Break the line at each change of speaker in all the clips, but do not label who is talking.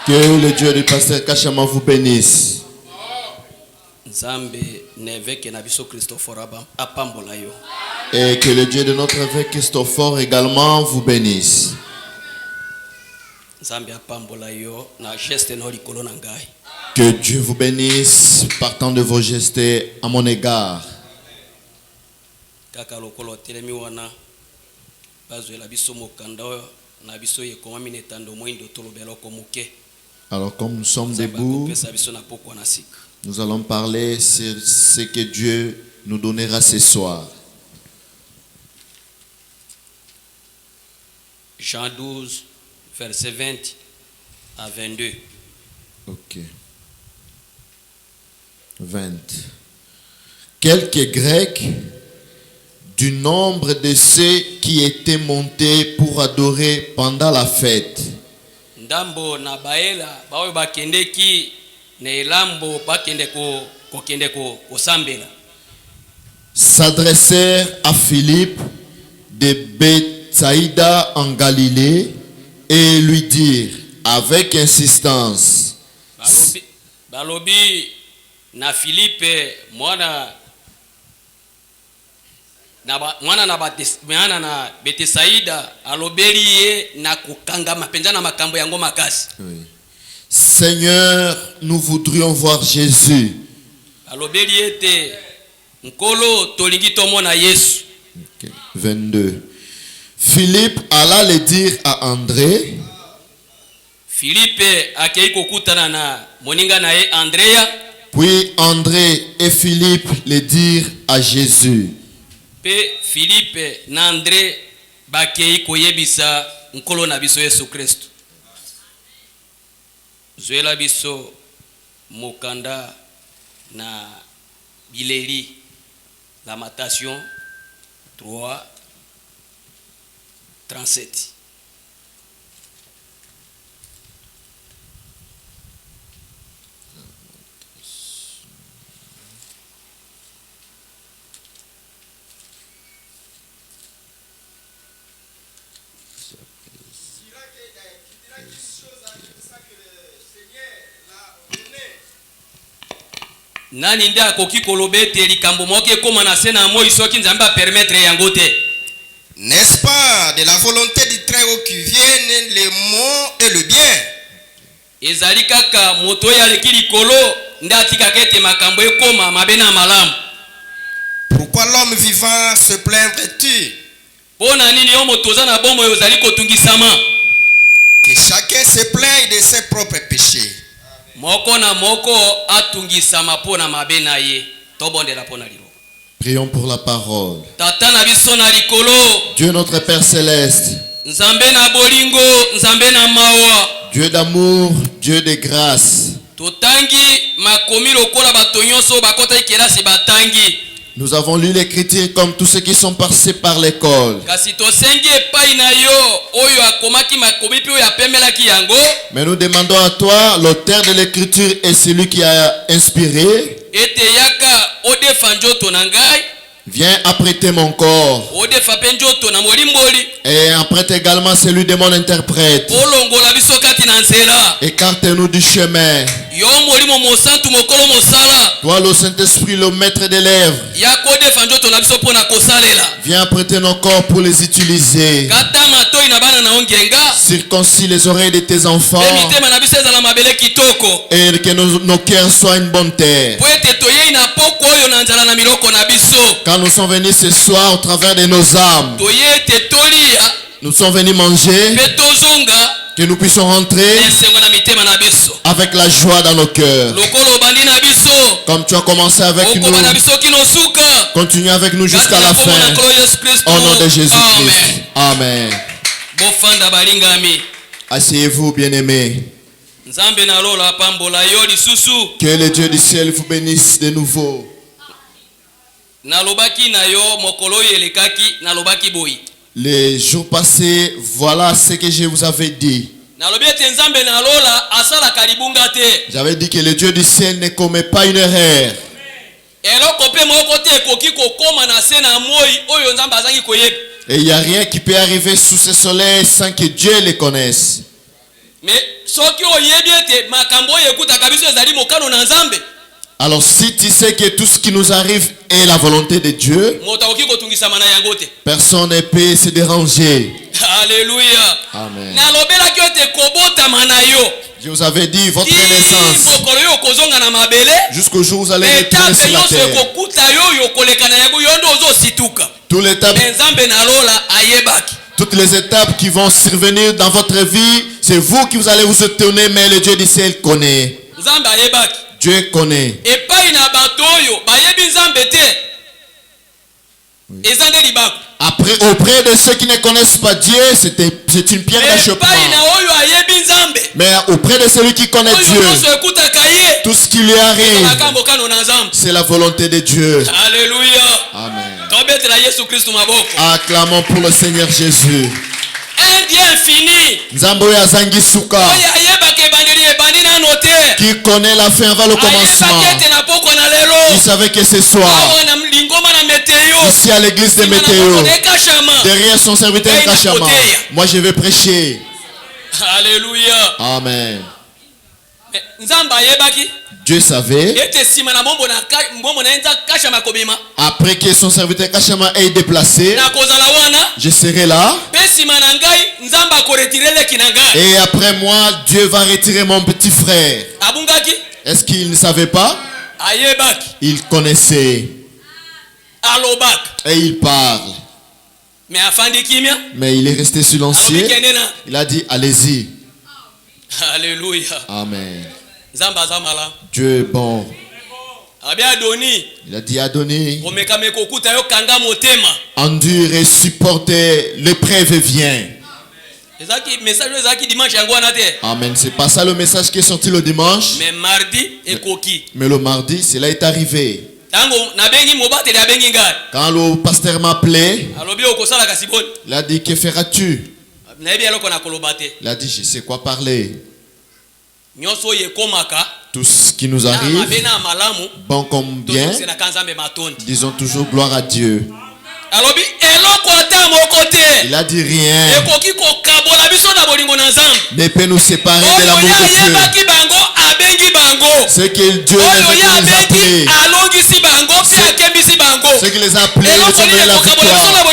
Que le Dieu du pasteur Kachama vous bénisse. Et que le Dieu de notre évêque Christophe également vous bénisse. Que Dieu vous bénisse partant de vos gestes à mon égard. Alors comme nous sommes debout, nous allons parler sur ce que Dieu nous donnera ce soir.
Jean 12, verset 20 à 22.
Ok. 20. Quelques Grecs du nombre de ceux qui étaient montés pour adorer pendant la fête
Ndambo na baela bawe bakendeki na elambo bakende ko sambela
s'adressèrent à Philippe de Bethsaïda en Galilée et lui dirent avec insistance
balobi na Philippe mwana na Bethsaïda alobeli na kukanga mapenza na makambo yango makasi.
Oui. Seigneur, nous voudrions voir Jésus.
Alobeli ete nkolo tolingi tomona Yesu.
22. Philippe alla le dire à André.
Philippe akei kokutana na moninga na ye Andrea.
Puis André et Philippe le dirent à Jésus.
Pe Philippe na André bakei koyebisa nkolo na biso Yesu Kristo. Zwela biso mokanda na bileli Lamentation 3 37. Nani nde akoki kolobete likambo moke koma na sena moi soki nzamba permettre yango te.
N'est-ce pas de la volonté du Très-Haut qui viennent le mot et le bien?
Ezali kaka moto ya leki likolo nde atika kete makambo ekoma mabe na malamu.
Pourquoi l'homme vivant se plaindrait-tu?
Pona nini yo moto za na bomo yo zali kotungisama?
Que chacun se plaigne de ses propres péchés.
Moko na moko atungisama pona mabe na ye. Tobondela pona lilo.
Prions pour la parole.
Tata na biso na likolo.
Dieu notre Père céleste.
Nzambe na bolingo, nzambe na mawa.
Dieu d'amour, Dieu de grâce.
Totangi makomi lokola bato nyonso bakota ikelasi batangi.
Nous avons lu l'écriture comme tous ceux qui sont passés par l'école. Mais nous demandons à toi, l'auteur de l'écriture et celui qui a inspiré, viens apprêter mon corps et apprête également celui de mon interprète. Écarte-nous du chemin. Toi le Saint-Esprit, le maître des lèvres, viens apprêter nos corps pour les utiliser. Circoncis les oreilles de tes enfants et que nos cœurs soient une bonne terre. Quand nous sommes venus ce soir au travers de nos âmes, nous sommes venus manger, que nous puissions rentrer avec la joie dans nos cœurs. Comme tu as commencé avec nous, continue avec nous jusqu'à la fin. Au nom de Jésus-Christ. Amen. Asseyez-vous, bien-aimés. Que le Dieu du ciel vous bénisse de nouveau. Les jours passés, voilà ce que je vous avais dit. J'avais dit que le Dieu du ciel ne commet pas une erreur. Et il n'y a rien qui peut arriver sous ce soleil sans que Dieu les connaisse.
Mais
alors si tu sais que tout ce qui nous arrive est la volonté de Dieu, personne ne peut se déranger.
Alléluia.
Amen. Je vous avais dit votre naissance jusqu'au jour où vous allez retourner sur la terre. Toutes les étapes qui vont survenir dans votre vie, c'est vous qui vous allez vous tourner, mais le Dieu du ciel connaît. Dieu connaît. Après, auprès de ceux qui ne connaissent pas Dieu, c'est une pierre d'achoppement. Mais auprès de celui qui connaît Dieu, tout ce qui lui arrive, c'est la volonté de Dieu.
Alléluia.
Amen. Acclamons pour le Seigneur Jésus.
Un Dieu infini
qui connaît la fin avant le commencement. Il savait que ce soir, ici à l'église de Météo, derrière son serviteur Kachama, moi je vais prêcher.
Alléluia.
Amen. Dieu savait, après que son serviteur Kachama ait déplacé, je serai là. Et après moi, Dieu va retirer mon petit frère. Est-ce qu'il ne savait pas? Il connaissait. Et il parle. Mais il est resté silencieux. Il a dit, allez-y.
Alléluia.
Amen. Dieu est bon. Il a dit Adoni, endure et supporter, l'épreuve vient. Amen. C'est pas ça le message qui est sorti le dimanche. Mais le mardi, cela est arrivé. Quand le pasteur m'a appelé, il a dit, que feras-tu? Il a dit, je sais quoi parler. Tout ce qui nous arrive, bon comme bien, disons toujours gloire à Dieu. Il a dit rien ne peut nous séparer de l'amour de Dieu. Ce que Dieu les a appelés, ce qui les a appelés, ils ont donné la victoire.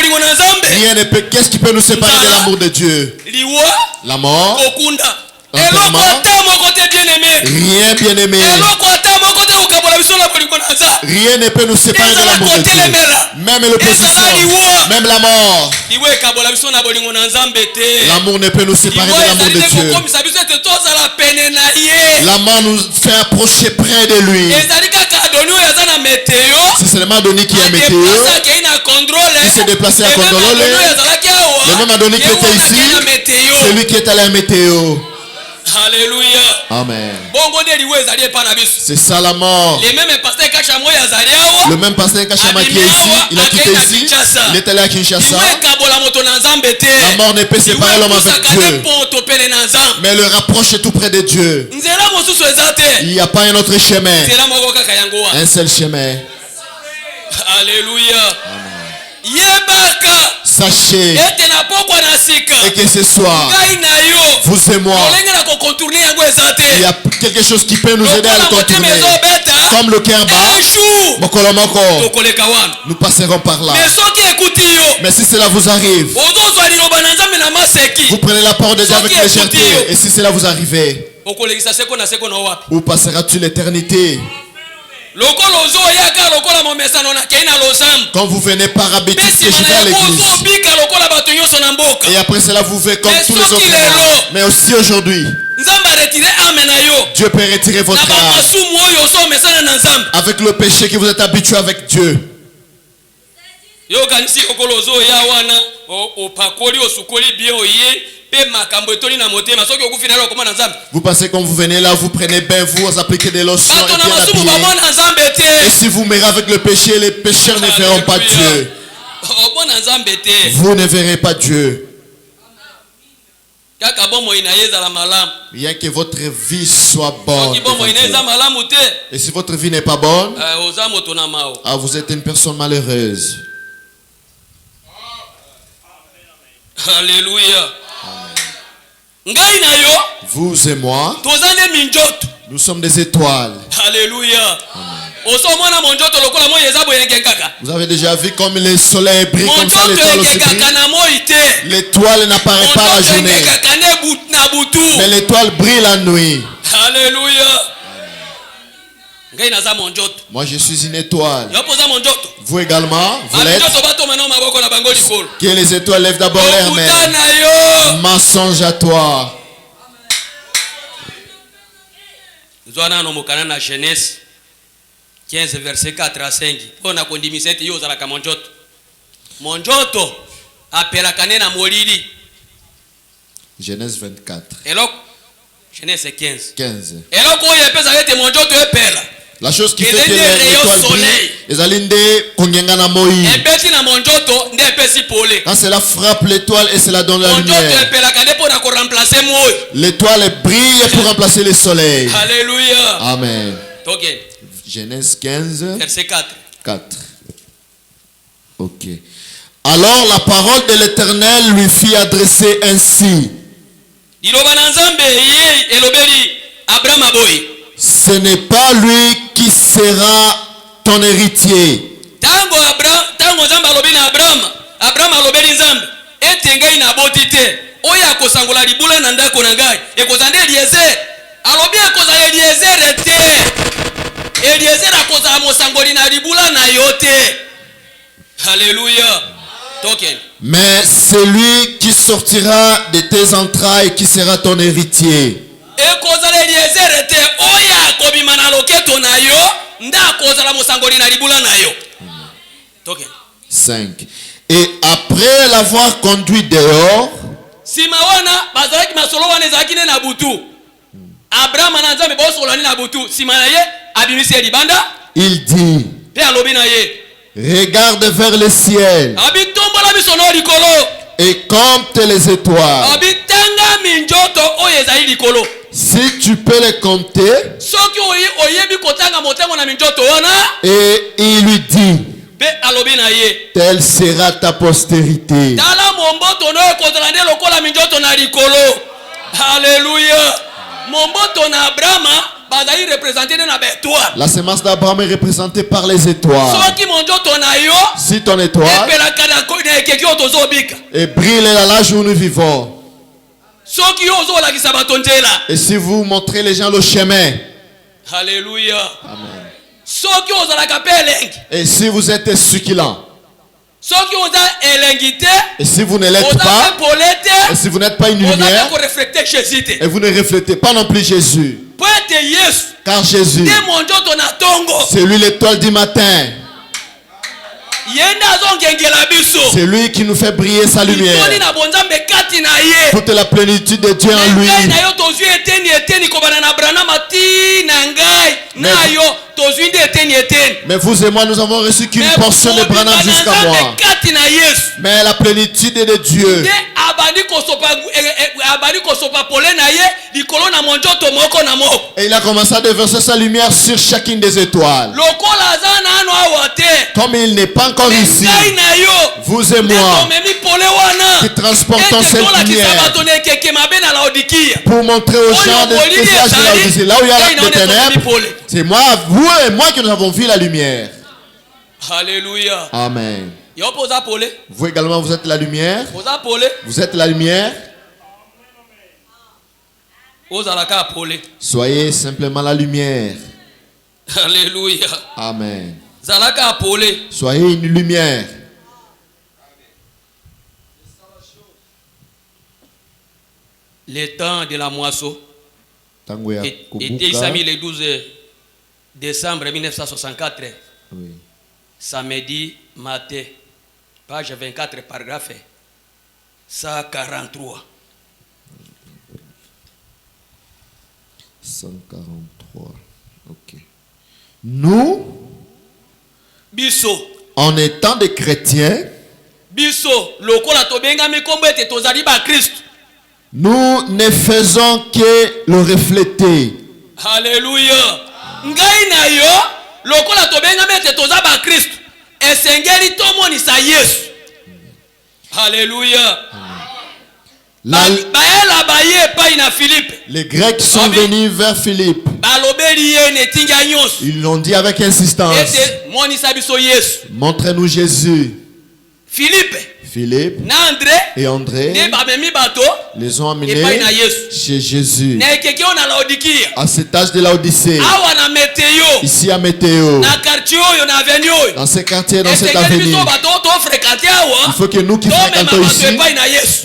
Rien ne peut. Qu'est-ce qui peut nous séparer de l'amour de Dieu? La mort, rien, bien aimé. Rien ne peut nous séparer de l'amour de Dieu. Même l'opposition, même la mort. L'amour ne peut nous séparer de l'amour de Dieu. L'amour nous fait approcher près de lui. C'est seulement Adoni qui est météo, qui s'est déplacé à Kondolole. Le même Adoni qui était ici, c'est lui qui est allé à Météo.
Alléluia.
Amen. C'est ça la mort. Le même pasteur Kachama qui est ici, il a quitté ici, il est allé à Kinshasa. La mort ne peut séparer l'homme avec Dieu, mais le rapproche tout près de Dieu. Il n'y a pas un autre chemin, un seul chemin.
Alléluia.
Amen. Sachez et que ce soir, vous et moi, il y a quelque chose qui peut nous aider à le contourner. Comme le cœur bat, nous passerons par là. Mais si cela vous arrive, vous prenez la parole de Dieu avec légèreté. Et si cela vous arrive, où passeras-tu l'éternité? Quand vous venez par habitude que je vais à l'église, et après cela vous faites comme tous les autres mois. Mais aussi aujourd'hui, Dieu peut retirer votre âme avec le péché que vous êtes habitué avec Dieu. Vous pensez quand vous venez là, vous prenez bain, vous appliquez des lotions et bien habillés. Et si vous meurez avec le péché, les pécheurs ne verront pas Dieu. Vous ne verrez pas Dieu. Bien que votre vie soit bonne. Et si votre vie n'est pas bonne, vous êtes une personne malheureuse.
Alléluia. Ngai na yo.
Vous et moi.
Tozane minjoto.
Nous sommes des étoiles.
Alléluia.
Vous avez déjà vu comme le soleil brille comme ça, l'étoile aussi brille. L'étoile n'apparaît pas la journée, mais l'étoile brille la nuit.
Alléluia.
Moi je suis une étoile. Vous également, vous l'êtes. Que les étoiles lèvent d'abord leurs mains. Mensonge à toi.
Genèse 15 verset 4 à 5. On a condimité yo za la monjoto. Monjoto appela kanena molili.
Genèse 24.
Elok Genèse 15.
15.
Elok o yepeza ete monjoto epela.
La chose qui fait que l'étoile brille, les alinde kongenga na moi.
Ebeti na monjoto nde epesi pole.
Quand cela frappe l'étoile et cela donne la lumière.
Monjoto epela kande pona ko remplacer moi.
L'étoile brille pour remplacer le soleil.
Alléluia.
Amen.
Okay.
Genèse 15
verset 4.
4. Ok. Alors la parole de l'Éternel lui fit adresser ainsi. Ce n'est pas lui qui sera ton héritier.
Alléluia.
Mais celui qui sortira de tes entrailles qui sera ton héritier. 5. Et après l'avoir conduit dehors, il dit, regarde vers le ciel et compte les étoiles. Si tu peux les compter. Et il lui dit, telle sera ta postérité.
Alléluia.
La semence d'Abraham est représentée par les étoiles. Si ton étoile et brille là où nous vivons, et si vous montrez les gens le chemin,
Alléluia.
Amen. Et si vous êtes succulent, et si vous ne l'êtes pas, et si vous n'êtes pas une lumière, et vous ne reflétez pas non plus Jésus, car Jésus, c'est lui l'étoile du matin. C'est lui qui nous fait briller sa lumière. Toute la plénitude de Dieu en lui. Mais vous et moi, nous avons reçu qu'une portion de Branham jusqu'à moi. Mais la plénitude de Dieu. Et il a commencé à déverser sa lumière sur chacune des étoiles. Comme il n'est pas encore ici, vous et moi, qui transportons cette lumière pour montrer aux gens de Laodicée, là où il y a des ténèbres, c'est moi, vous et moi qui nous avons vu la lumière.
Alléluia.
Amen. Vous également, vous êtes la lumière. Vous êtes la lumière. Soyez simplement la lumière.
Alléluia.
Amen. Soyez une lumière.
Le temps de la moisson était samedi le 12 décembre 1964.
Oui.
Samedi matin, page 24, paragraphe 143.
143. Ok. Nous, en étant des chrétiens, nous ne faisons que le refléter.
Alléluia. Alléluia.
Les Grecs sont venus vers Philippe. Ils l'ont dit avec insistance. Montrez-nous Jésus. Philippe et André les ont amenés chez Jésus. À cet âge de Laodicée, ici à Météo, dans ce quartier, dans cette avenue, il faut que nous qui fréquentons ici,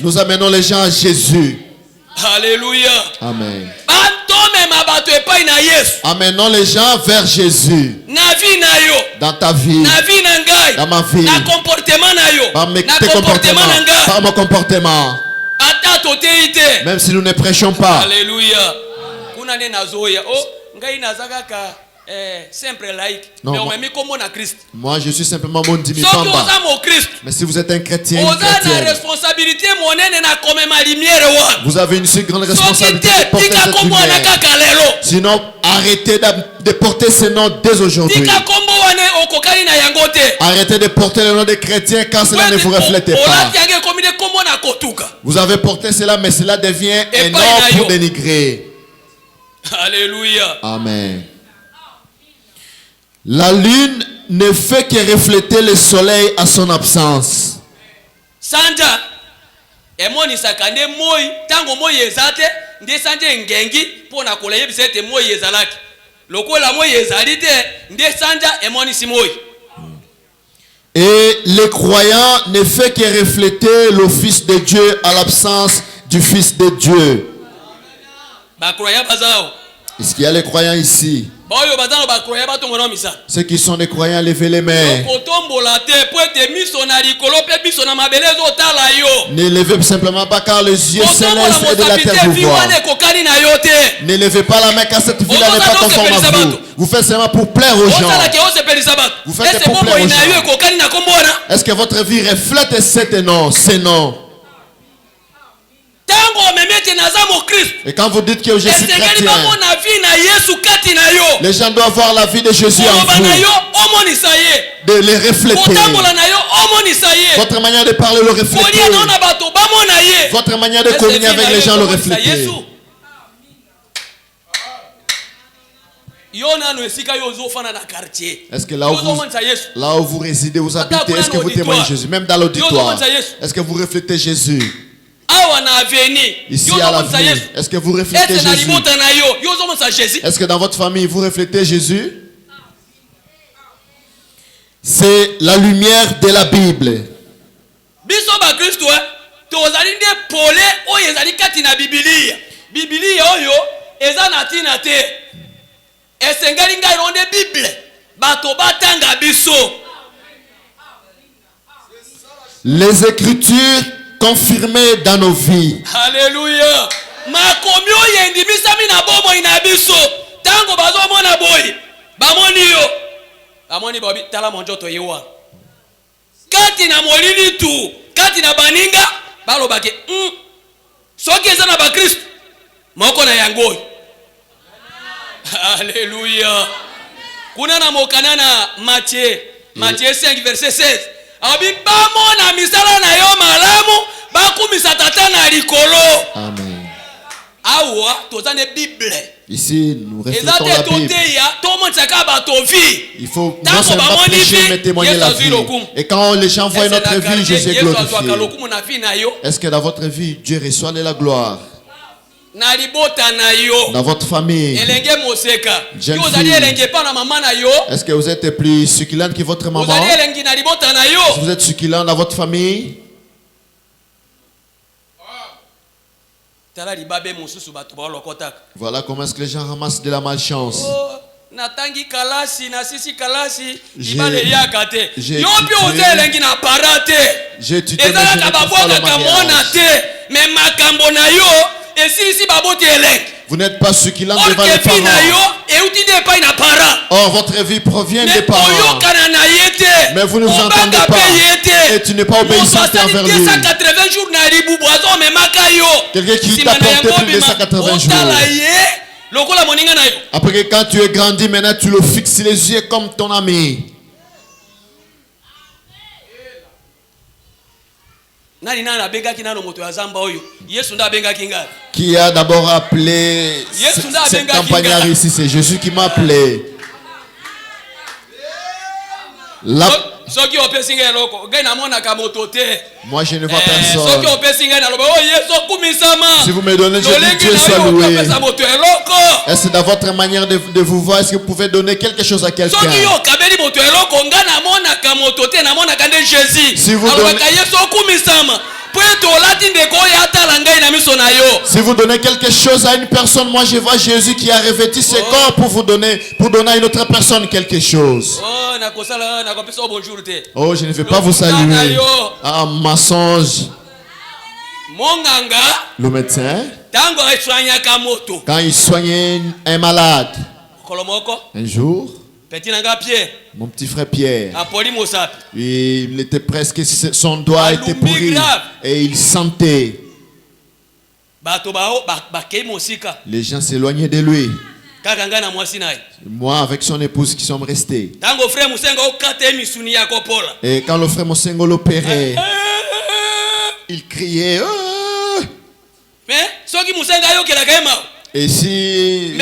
nous amenons les gens à Jésus.
Alléluia.
Amen. Amenons les gens vers Jésus. Dans ta vie, dans ma vie, par tes comportements, par mon comportement. Même si nous ne prêchons pas.
Alléluia. Non,
moi je suis simplement mon demi-famba. Mais si vous êtes un chrétien, vous avez une si grande responsabilité de porter cette lumière. Sinon, arrêtez de porter ce nom dès aujourd'hui. Arrêtez de porter le nom des chrétiens car cela ne vous reflète pas. Vous avez porté cela, mais cela devient un nom pour dénigrer.
Alléluia.
Amen. La lune ne fait que refléter le soleil à son absence.
Sanja emoni sakande moi tango moi ezate nde sanje ngengi pona koleye bisete moi ezalaki lokola moi ezalite nde sanja emoni simoi.
Et le croyant ne fait que refléter l'office de Dieu à l'absence du Fils de Dieu. Est-ce qu'il y a les croyants ici? Ceux qui sont des croyants, levez les mains. Ne levez simplement pas car les yeux célestes et de la terre vous voient. Ne levez pas la main car cette vie-là n'est pas conforme à vous. Vous faites seulement pour plaire aux gens. Vous faites pour plaire aux gens. Est-ce que votre vie reflète ces noms? Et quand vous dites que je suis chrétien, les gens doivent voir la vie de Jésus en vous, de les refléter. Votre manière de parler le refléter. Votre manière de communier avec les gens le refléter. Est-ce que là où vous résidez, vous habitez, est-ce que vous témoignez Jésus? Même dans l'auditoire, est-ce que vous reflétez Jésus? Ici à l'avenue, est-ce que vous reflétez Jésus? Est-ce que dans votre famille vous reflétez Jésus? C'est la lumière de la Bible. Les Écritures confirmées dans nos vies.
Alléluia. Makomyo yendimisa na bomo inabiso. Tango bazo mona boy. Bamoni yo. Bamoni babi tala monjoto yewa. Kati na molini tu, kati na baninga, balo bake. Soki eza na ba Kristo. Moko na yango. Alléluia. Kuna na mokana na Matthieu 5 verset 16. Abi bamona misala na yo malamu bakumisa tata na likolo.
Amen.
Awa tozane Bible.
Ici nous reflétons la Bible. Il faut non seulement prêcher mais témoigner la vie. Et quand les gens voient notre vie, Jésus est glorifié. Est-ce que dans votre vie Dieu reçoit de la gloire? Dans votre famille, jeune fille, est-ce que vous êtes plus succulente que votre maman? Est-ce que vous êtes succulent dans votre famille? Voilà comment est-ce que les gens ramassent de la malchance. J'ai étudié vous n'êtes pas succulent devant les parents. Or votre vie provient des parents. Mais vous ne vous entendez pas. Et tu n'es pas obéissant envers lui. Quelqu'un qui t'a porté plus de 180 jours. Après que quand tu es grandi, maintenant tu le fixes les yeux comme ton ami. Qui a d'abord appelé cette campagnard ici? C'est Jésus qui m'a appelé. Moi je ne vois personne. Si vous me donnez, je dis Dieu soit loué. Est-ce dans votre manière de vous voir? Est-ce que vous pouvez donner quelque chose à quelqu'un? Si vous donnez, si vous donnez quelque chose à une personne, moi je vois Jésus qui a revêtu ses corps pour donner à une autre personne quelque chose. Oh, je ne vais pas vous saluer. Ah, mensonge. Le médecin, quand il soignait un malade, un jour, mon petit frère Pierre, il était presque, son doigt était pourri et il sentait. Les gens s'éloignaient de lui. Moi avec son épouse qui sommes restés. Et quand le frère Mosengo l'opérait, il criait. Et si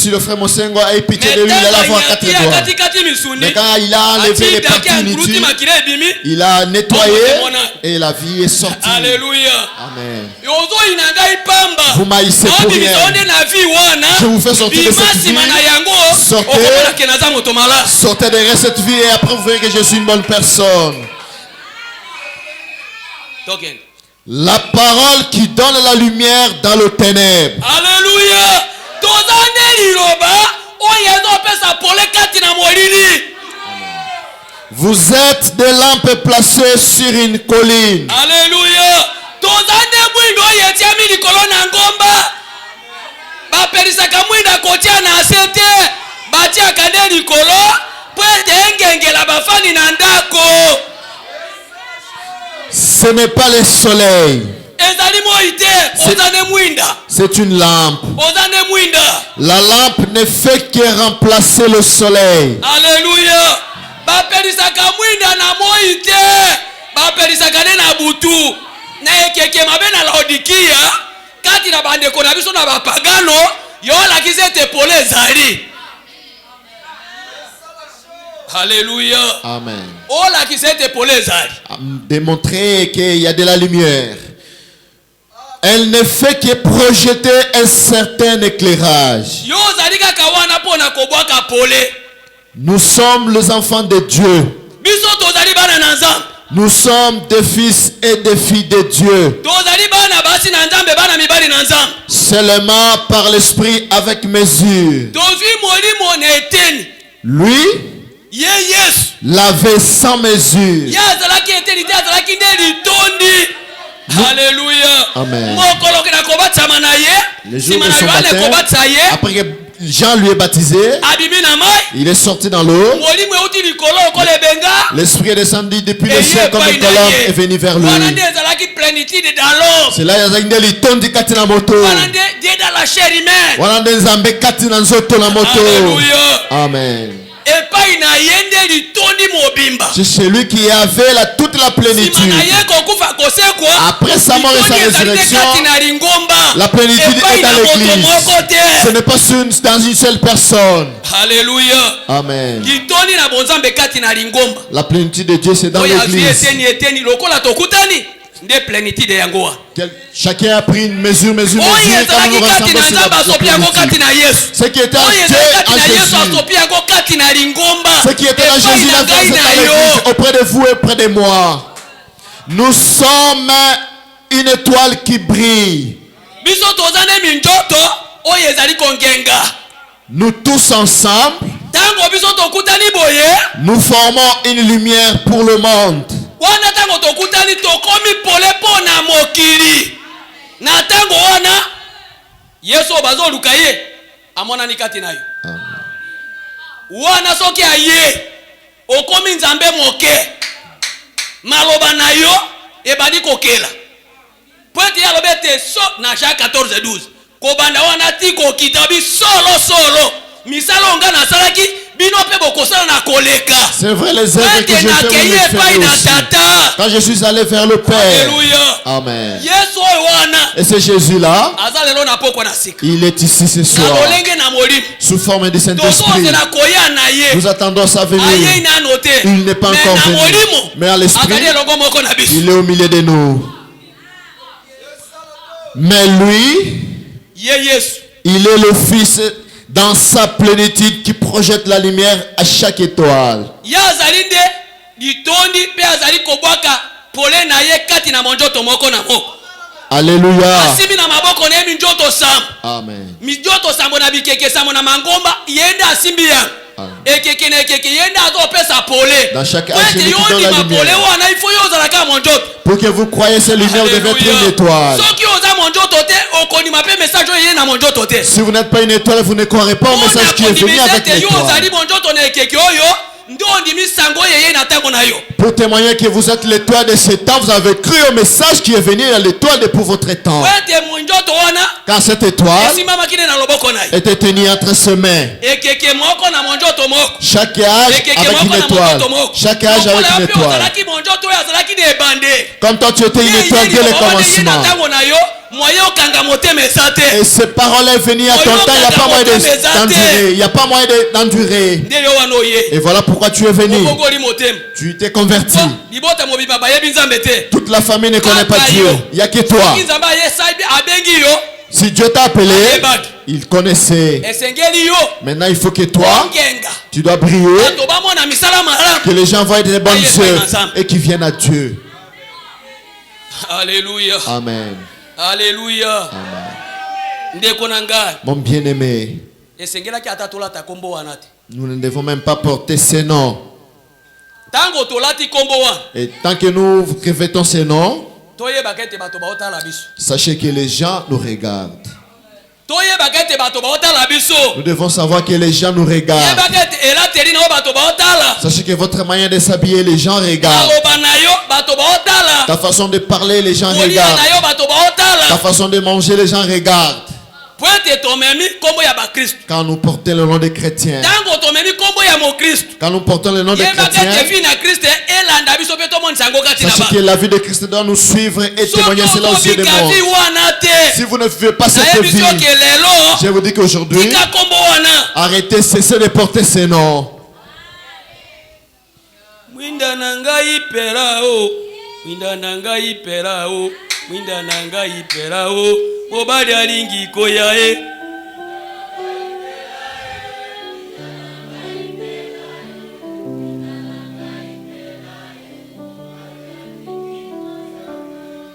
le frère Mosengo a eu pitié de lui, il allait avoir 4 doigts. Mais quand il a enlevé les parties inutiles, il a nettoyé et la vie est sortie.
Alléluia.
Amen. Vous maïssez pour rien. Je vous fais sortir de cette vie. Sortez de cette vie et après vous verrez que je suis une bonne personne. La parole qui donne la lumière dans le ténèbre.
Alléluia.
Vous êtes des lampes placées sur une colline.
Alléluia.
Ce n'est pas le soleil. C'est une lampe. La lampe ne fait que remplacer le soleil.
Alléluia. Alléluia.
Amen.
Démontrer
qu'il y a de la lumière. Elle ne fait que projeter un certain éclairage. Nous sommes les enfants de Dieu. Nous sommes des fils et des filles de Dieu. Seulement par l'esprit avec mesure. Lui l'avait sans mesure.
Alléluia.
Amen. Le jour de son baptême, après que Jean lui est baptisé, il est sorti dans l'eau. L'esprit est descendu depuis le ciel comme une colombe est venu vers lui. C'est là qu'il tondi katina moto. Amen. C'est celui qui avait toute la plénitude. Après sa mort et sa résurrection, la plénitude est dans l'église. Ce n'est pas dans une seule personne.
Alléluia.
Amen. La plénitude de Dieu, c'est dans l'église. Chacun a pris une mesure comme nous ressemblons sur la plénitude. Ce qui était en Dieu, en Jésus. Ce qui était en Jésus, la grâce est dans l'église, auprès de vous et auprès de moi. Nous sommes une étoile qui brille. Nous tous ensemble, nous formons une lumière pour le monde.
Wana soki aye okomi nzambe moke maloba na yo ebadi kokela poeti ya lobete so na Jacques 14:12 kobanda wana ti kokita bi solo misalo nga na salaki
C'est vrai, les œuvres que j'ai fait, quand je suis allé vers le Père.
Alléluia.
Amen. Et ce Jésus-là, il est ici ce soir, sous forme du Saint-Esprit. Nous attendons sa venue. Il n'est pas encore venu, mais à l'Esprit, il est au milieu de nous. Mais lui, il est le Fils dans sa plénitude qui projette la lumière à chaque étoile. Alléluia. Amen. Dans chaque âge, il donne la lumière. Pour que vous croyez cette lumière, vous devez être une étoile. Si vous n'êtes pas une étoile, vous ne croirez pas au message qui est venu avec l'étoile. Pour témoigner que vous êtes l'étoile de ce temps, vous avez cru au message qui est venu à l'étoile de pour votre temps. Car cette étoile était tenue entre ses mains. Chaque âge avec une étoile. Chaque âge avec une étoile. Comme toi tu étais une étoile dès le commencement. Et ces paroles sont venues à ton temps, il n'y a pas moyen d'endurer. Il n'y a pas moyen d'endurer. Et voilà pourquoi tu es venu. Tu t'es converti. Toute la famille ne connaît pas Dieu. Il n'y a que toi. Si Dieu t'a appelé, il connaissait. Maintenant il faut que toi, tu dois briller. Que les gens voient des bonnes œuvres et qu'ils viennent à Dieu.
Alléluia.
Amen.
Alléluia.
Amen. Mon bien-aimé, nous ne devons même pas porter ces noms. Et tant que nous revêtons ces noms, sachez que les gens nous regardent. Nous devons savoir que les gens nous regardent. Sachez que votre moyen de s'habiller, les gens regardent. Ta façon de parler, les gens regardent. Ta façon de manger, les gens regardent. Quand nous portons le nom des chrétiens, quand nous portons le nom des chrétiens, sachez que la vie de Christ doit nous suivre et témoigner cela aux yeux des mondes. Si vous ne vivez pas cette vie, je vous dis qu'aujourd'hui, arrêtez, cessez de porter ces noms.
Obadi alingi koyae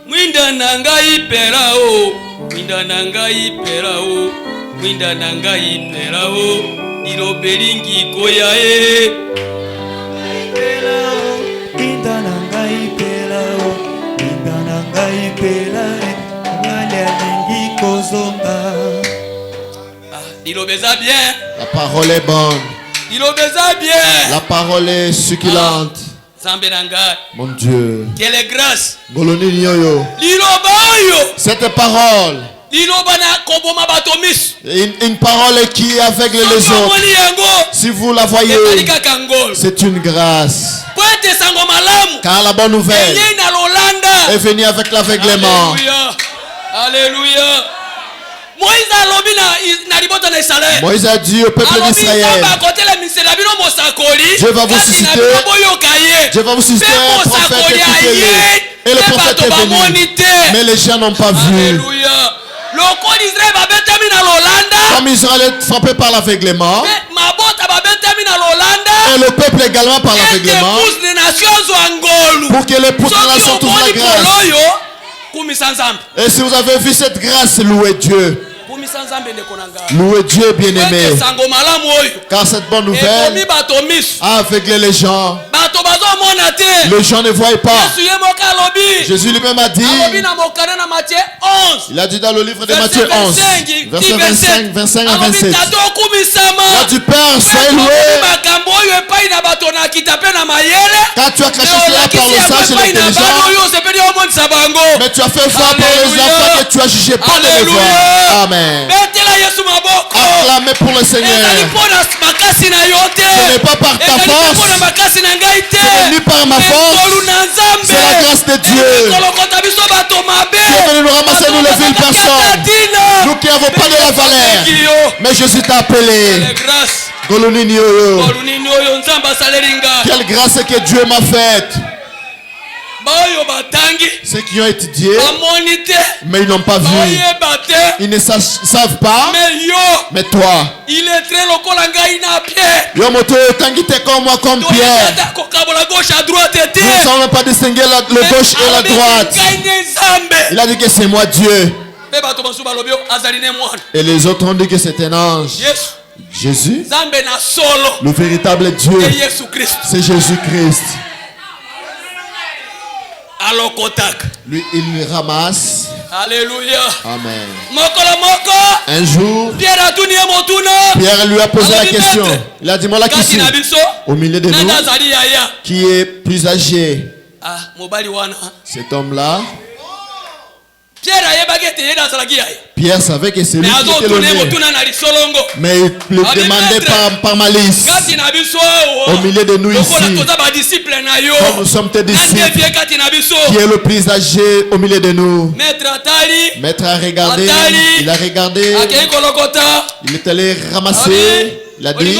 Mwinda nangai perao Mwinda nangai perao Mwinda nangai perao Irobelingi koyae
Mwinda nangai perao Mwinda nangai perao
La parole est bonne. La parole est succulente. Mon Dieu.
Quelle grâce.
Cette parole. Une parole qui aveugle les autres. Si vous la voyez, c'est une grâce. Car la bonne nouvelle est venue avec l'aveuglement.
Alléluia.
Moïse a dit au peuple d'Israël, Dieu va vous susciter un prophète, écoutez-le. Et le prophète est venu, mais les gens n'ont pas vu. Comme Israël est frappé par l'aveuglement, et le peuple également par l'aveuglement, pour que les pouces de la nation trouvent la grâce. Et si vous avez vu cette grâce, louez Dieu. Louez Dieu, bien-aimé. Car cette bonne nouvelle a aveuglé les gens. Les gens ne voient pas. Jésus lui-même a dit, il a dit dans le livre de Matthieu 11, verset 25 à 27, là du Père, soyez loué. Car tu as caché cela par le sage et l'intelligent, mais tu as fait voir par les enfants que tu as jugé pas de les voir. Amen. Acclamez pour le Seigneur. Ce n'est pas par ta force, ce n'est ni par ma force, c'est la grâce de Dieu. Tu es venu nous ramasser, nous les villes personnes, nous qui n'avons pas de la valeur, mais Jésus t'a appelé. Quelle grâce que Dieu m'a faite. Ceux qui ont étudié, mais ils n'ont pas vu, ils ne savent pas, mais toi, comme moi, comme Pierre, nous ne savons pas distinguer le gauche et la droite. Il a dit que c'est moi Dieu, et les autres ont dit que c'est un ange. Jésus, le véritable Dieu, c'est Jésus-Christ. Lui, il ramasse.
Alléluia.
Amen. Un jour, Pierre lui a posé la question. Il a dit, moi la question, au milieu de nous, qui est plus âgé? Cet homme-là, Pierre savait que c'est lui qui était le mieux, mais il le demandait par malice. Au milieu de nous ici, comme nous sommes tes disciples, qui est le plus âgé au milieu de nous? Maître a regardé, il a regardé, il est allé ramasser. Il a dit,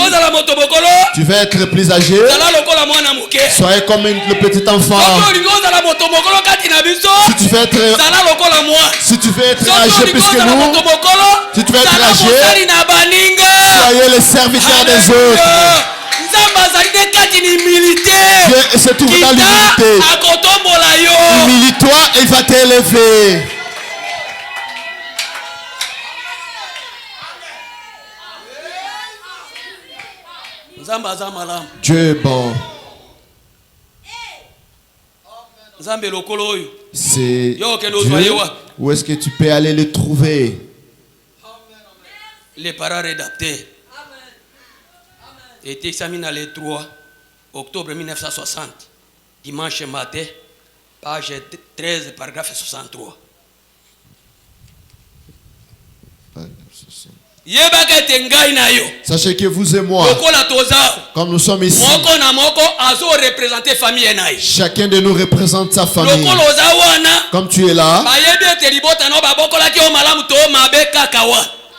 tu veux être plus âgé, soyez comme le petit enfant. Si tu veux être âgé plus que nous, si tu veux être âgé, soyez les serviteurs des autres. Dieu se trouve dans l'humilité. Humilie-toi et il va t'élever. Dieu est bon. C'est Dieu. Où est-ce que tu peux aller le trouver?
Les parents rédactés. Était examiné le 3 octobre 1960, dimanche matin, page 13, paragraphe 63.
Sachez que vous et moi, comme nous sommes ici, chacun de nous représente sa famille. Comme tu es là,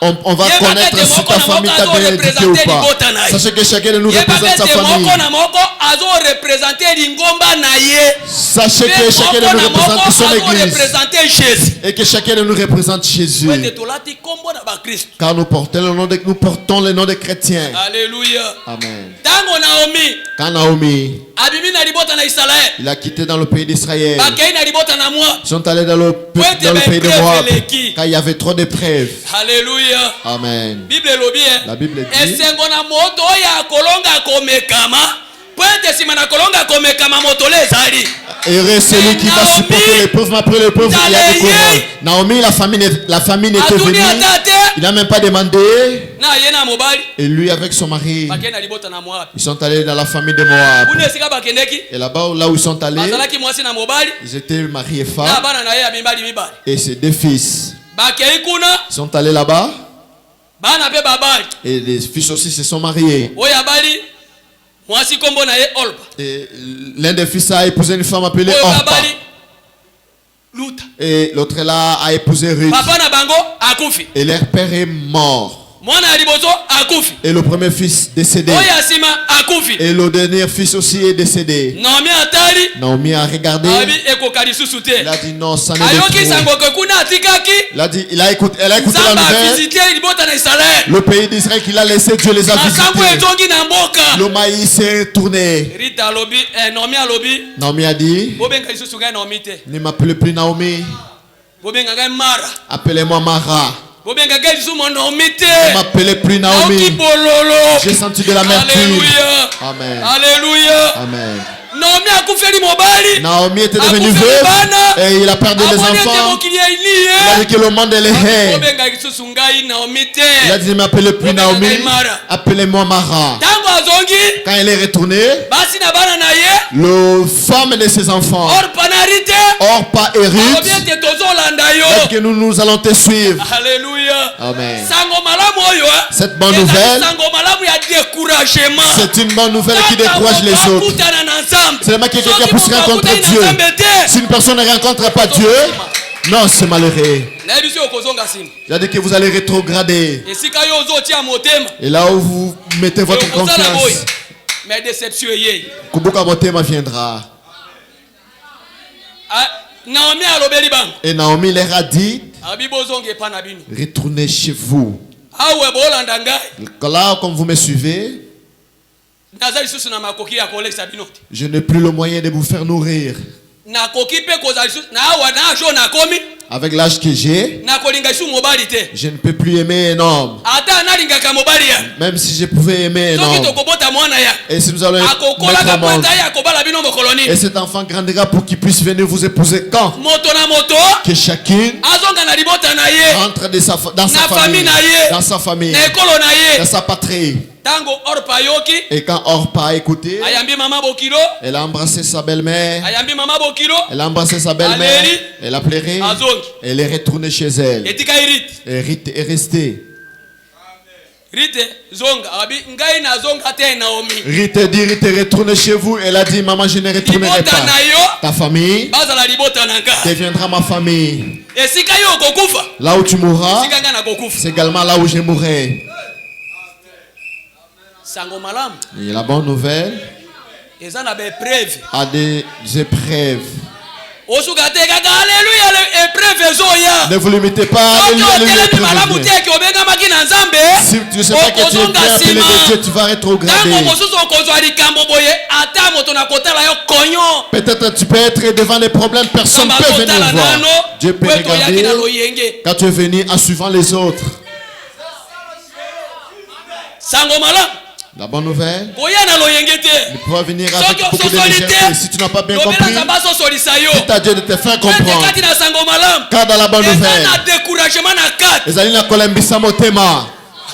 on va connaître si ta famille t'a bien éduqué ou pas. Sachez que chacun de nous représente sa famille. Sachez que chacun de nous représente son église. Et que chacun de nous représente Jésus. Car nous portons le nom des chrétiens.
Alléluia.
Amen. Quand Naomi, il a quitté dans le pays d'Israël, ils sont allés dans le pays de Moab, car il y avait trop d'épreuves.
Alléluia.
Amen. La Bible dit, heureux celui qui va supporter l'épreuve, mais après l'épreuve, il y a des couronnes. Naomi, la famine était venue. Il n'a même pas demandé. Et lui, avec son mari, ils sont allés dans la famille de Moab. Et là-bas, là où ils sont allés, ils étaient mari et femme. Et ses deux fils. Ils sont allés là-bas. Et les fils aussi se sont mariés. Et l'un des fils a épousé une femme appelée Orpa. Et l'autre là a épousé Ruth. Et leur père est mort. Et le premier fils décédé. Et le dernier fils aussi est décédé. Naomi a regardé. Il a dit non, ça n'est pas trop. Elle a écouté la nouvelle. Le pays d'Israël qu'il a laissé, Dieu les a visités. Le maïs s'est tourné. Naomi a dit, ne m'appelez plus Naomi. Appelez-moi Mara. Ne m'appelez plus Naomi. J'ai senti de l'amertume. Amen.
Alléluia.
Amen. Naomi était devenue veuve et il a perdu les enfants. Il a dit que le monde est le haine. Il a dit, ne m'appelez plus Naomi, appelez-moi Mara. Quand elle est retournée, le femme de ses enfants, Orpa et Ruth, que nous allons te suivre.
Alléluia.
Amen. Cette bonne nouvelle, c'est une bonne nouvelle qui décourage les autres. C'est seulement que quelqu'un puisse rencontrer Dieu. Si une personne ne rencontre pas Dieu, non, c'est malheureux. J'ai dit que vous allez rétrograder. Et là où vous mettez votre confiance, Kubuka Motema viendra. Et Naomi leur a dit, retournez chez vous. Là, comme vous me suivez, je n'ai plus le moyen de vous faire nourrir. Avec l'âge que j'ai, je ne peux plus aimer un homme. Même si je pouvais aimer un homme. Et si nous allons mettre au monde, et cet enfant grandira pour qu'il puisse venir vous épouser quand? Que chacune rentre dans sa famille, dans sa patrie. Et quand Orpa a écouté, elle a embrassé sa belle-mère. Elle a embrassé sa belle-mère. Elle a pleuré. Elle est retournée chez elle. Et Rite est restée. Rite dit, Rite retourne chez vous. Elle a dit, maman, je ne retournerai pas. Ta famille deviendra ma famille. Là où tu mourras, c'est également là où je mourrai. Et la bonne nouvelle a des épreuves. Ne vous limitez pas à si tu ne sais pas que tu es bien appelé de Dieu, tu vas rétrograder. Peut-être tu peux être devant les problèmes, personne ne peut venir voir. Dieu peut regarder quand tu es venu en suivant les autres. La bonne nouvelle, ne peut venir avec beaucoup de légèreté. Si tu n'as pas bien compris, dites à Dieu de te faire comprendre. Car dans la bonne nouvelle,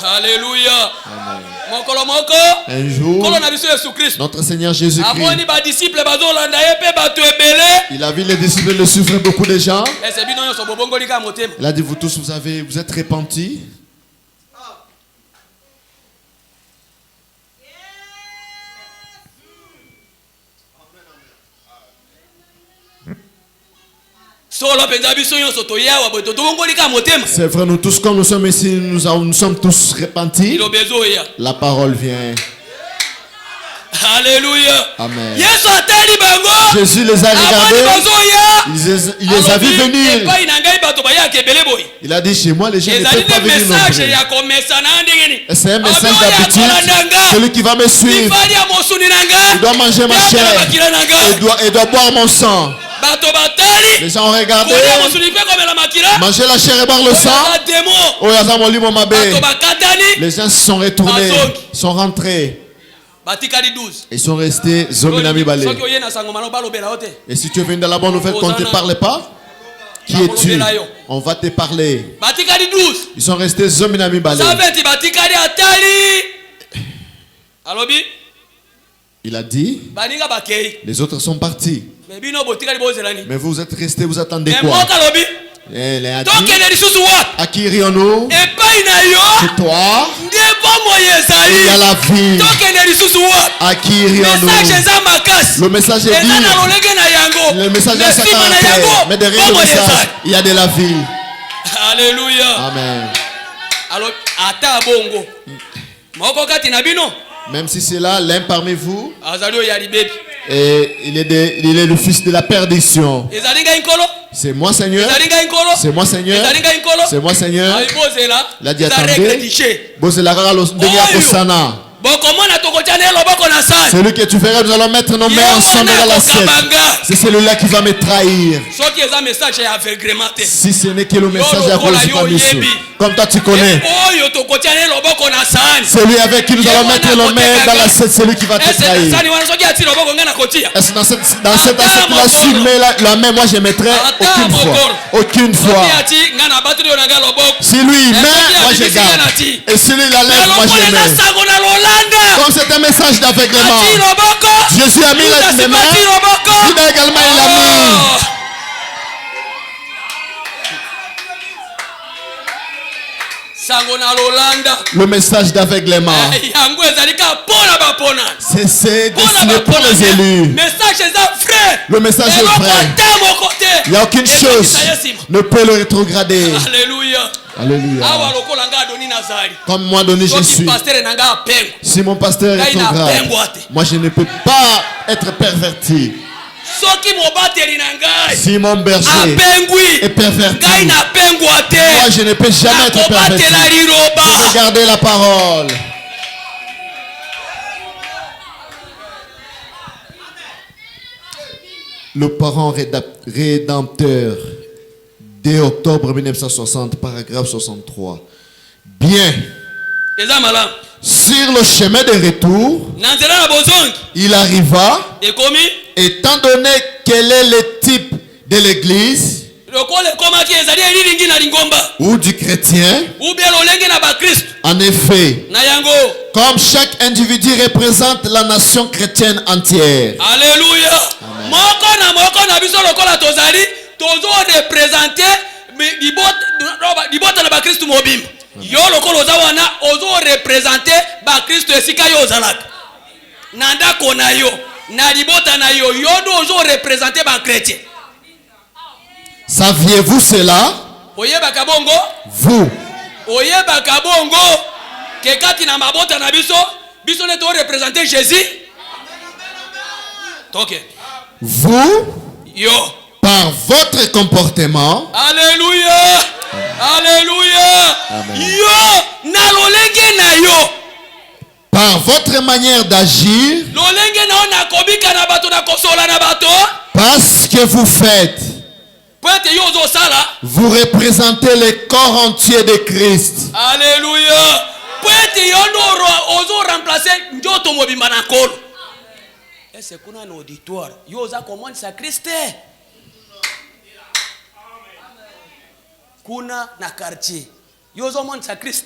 Alléluia.
Un jour, notre Seigneur Jésus-Christ, il a vu les disciples le suivre, beaucoup de gens. Il a dit, vous tous, vous êtes repentis. C'est vrai, nous tous, comme nous sommes ici, nous sommes tous repentis. La parole vient.
Alléluia.
Amen. Jésus les a regardés. Il les a vus venir. Il a dit, chez moi, les gens ne peuvent pas venir nombreux. C'est un message d'habitude. Celui qui va me suivre, il doit manger ma chair. Il doit boire mon sang. Les gens ont regardé, manger la chair et boire le sang. Les gens se sont retournés, sont rentrés. Ils sont restés Zominami Balé. Et si tu es venu dans la bonne nouvelle qu'on ne te parle pas, qui es-tu? On va te parler. Ils sont restés Zominami Balé. Il a dit, les autres sont partis. Mais vous êtes restés, vous attendez quoi? Elle a dit, à qui irions-nous? C'est toi. Il y a la vie. À qui irions-nous? Le message est dit. Le message est sa caractère. Mais derrière le message, il y a de la vie.
Alléluia.
Amen. Même si c'est là, l'un parmi vous, et il est le fils de la perdition. C'est moi, Seigneur. C'est moi, Seigneur. C'est moi, Seigneur. Il a dit, attendez. Celui que tu verras, nous allons mettre nos mains ensemble dans l'assiette. C'est celui-là qui va me trahir. Si ce n'est que le message à cause de ta mission. Comme toi tu connais. Celui avec qui nous allons mettre nos mains dans l'assiette, celui qui va te trahir. Est-ce que dans cette assiette-là, si tu mets la main, moi je mettrai aucune fois. Aucune fois. Si lui met, moi je garde. Et si lui la lève, moi je mets. Comme c'est un message d'aveuglement. Jésus a mis les mains. Judas également il a mis. Le message d'aveuglement. C'est destiné pour les élus. Le message est vrai. Il n'y a aucune chose ne peut le rétrograder.
Alléluia.
Alléluia. Comme moi donné je suis. Si mon pasteur est rétrograde, moi je ne peux pas être perverti. Si mon berger est perverti, moi je ne peux jamais être perverti. Regardez la parole. Le parent rédempteur dès octobre 1960, paragraphe 63. Bien. Sur le chemin de retour, il arriva, étant donné quel est le type de l'église ou du chrétien, en effet, comme chaque individu représente la nation chrétienne entière.
Alléluia. Yo lokolo zawana ozo représenter ba Kristo esika yo zalaka nanda kona yo na libota na yo yodo ozo représenter ba chrétien.
Saviez-vous cela?
Oyeba kabongo?
Vous.
Oyeba kabongo ke kati na mabota na biso ne to représenter Jésus. OK.
Vous
yo
par votre comportement.
Alléluia. Alléluia.
Amen.
Yo na lolenge na yo.
Par votre manière d'agir.
Lolenge na ona kobika na bato na kosola na bato.
Parce que vous faites.
Peut-être yo zo sala.
Vous représentez le corps entier de Christ.
Alléluia. Peut-être yo no ozo remplacer njoto mobimba na kolo. Est-ce qu'on a un auditoire? Yo za commande sa Christ. Kuna na quartier yozo mon sa Christ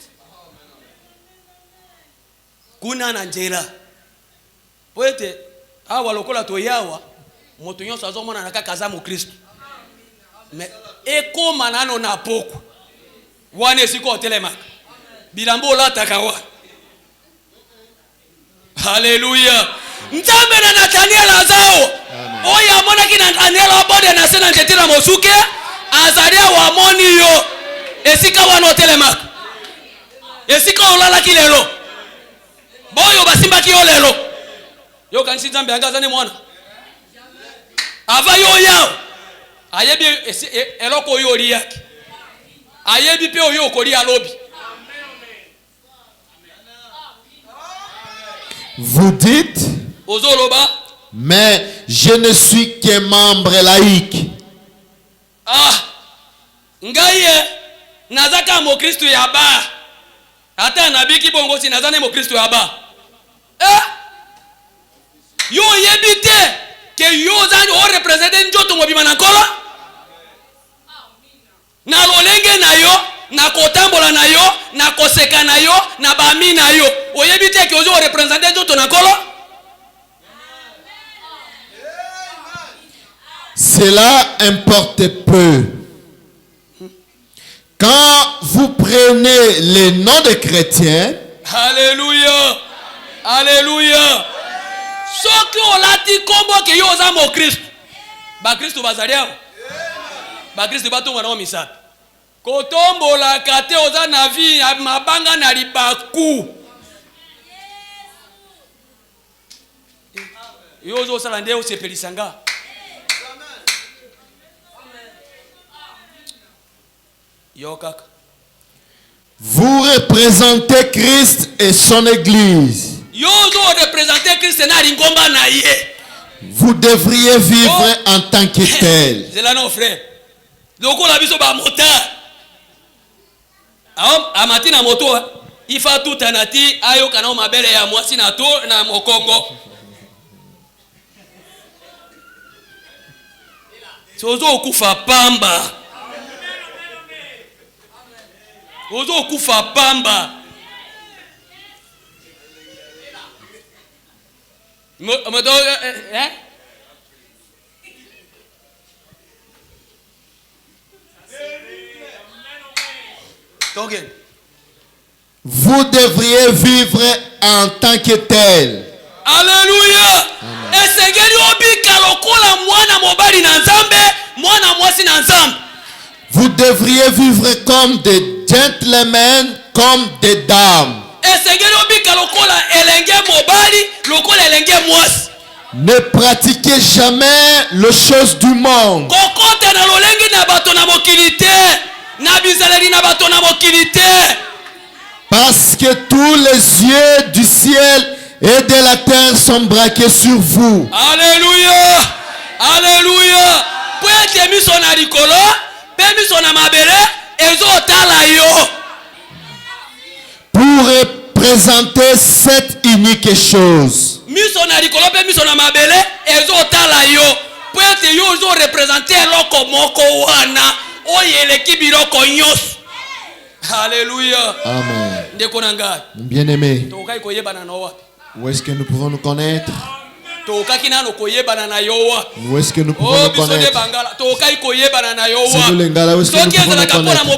kuna na njela poete awa lokola to yawa moto nyonso azomona na kaka za mu Christ mais ekoma nano na poko wane siko telema bilambo lataka wa. Haleluya. Nzambe na Nathaniel azao oya mona kina Nathaniel abode na sena ntetela mosuke azaria wa moni yo esika wana telema esika olala kilelo boyo basimba ki olelo yo kanisi Nzambe angaza ne mwana ava yo yao ayebi eloko yo liaki ayebi pe oyo okoli alobi.
Vous dites, mais je ne suis qu'un membre laïque.
Ah, ngaye nazaka mo Kristo ya ba. Ata nabiki bongo si nazane mo Kristo ya ba. Yo yebite ke yo zanyo o representer njoto mo bima na kola. Na lolenge na yo, na kotambola na yo, na koseka na yo, na bami na yo. Oyebite ke ozo representer njoto na kola.
Cela importe peu. Quand vous prenez les noms de chrétiens,
Alléluia. Alléluia. Soki olati kombo ke yo za mo Kristo. Ba Kristo bazalia. Ba Kristo batonga na misaka. Kotombola kate oza na vi mabanga na libaku. Yo zo sala nde o sepelisanga.
Vous représentez Christ et son église. Vous devriez vivre en tant que tel.
C'est là non frère. Donc on a vu sur moto. A matina moto il faut tout anati ayo kana mabele ya mwasi na to na mokongo. Sozo kufa pamba. ozo kufa pamba.
Vous devriez vivre en tant que tel.
Alléluia.
Vous devriez vivre comme des gentlemen, comme des dames. Ne pratiquez jamais les choses du monde. Parce que tous les yeux du ciel et de la terre sont braqués sur vous.
Alléluia. Alléluia.
Pour représenter cette unique chose.
Alléluia.
Amen. Bien-aimé, où est-ce que nous pouvons nous connaître? Où est-ce que nous pouvons nous connaître? C'est nous les Ngala, où est-ce que nous pouvons nous connaître?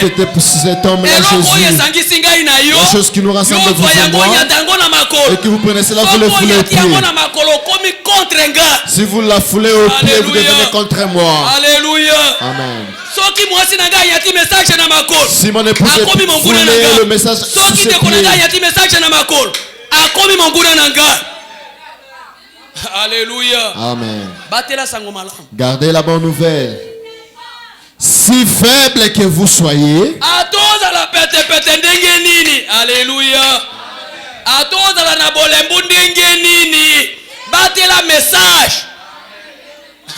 C'était pour cet homme-là, Jésus. La chose qui nous rassemble, vous et moi, et que vous prenez cela, vous le foulez au pied. Si vous la foulez au pied, vous devenez contre moi.
Alléluia.
Amen. Si mon épouse est foulé le message sur ses pieds.
Alléluia.
Amen. Gardez la bonne nouvelle. Si faible que vous soyez,
alléluia.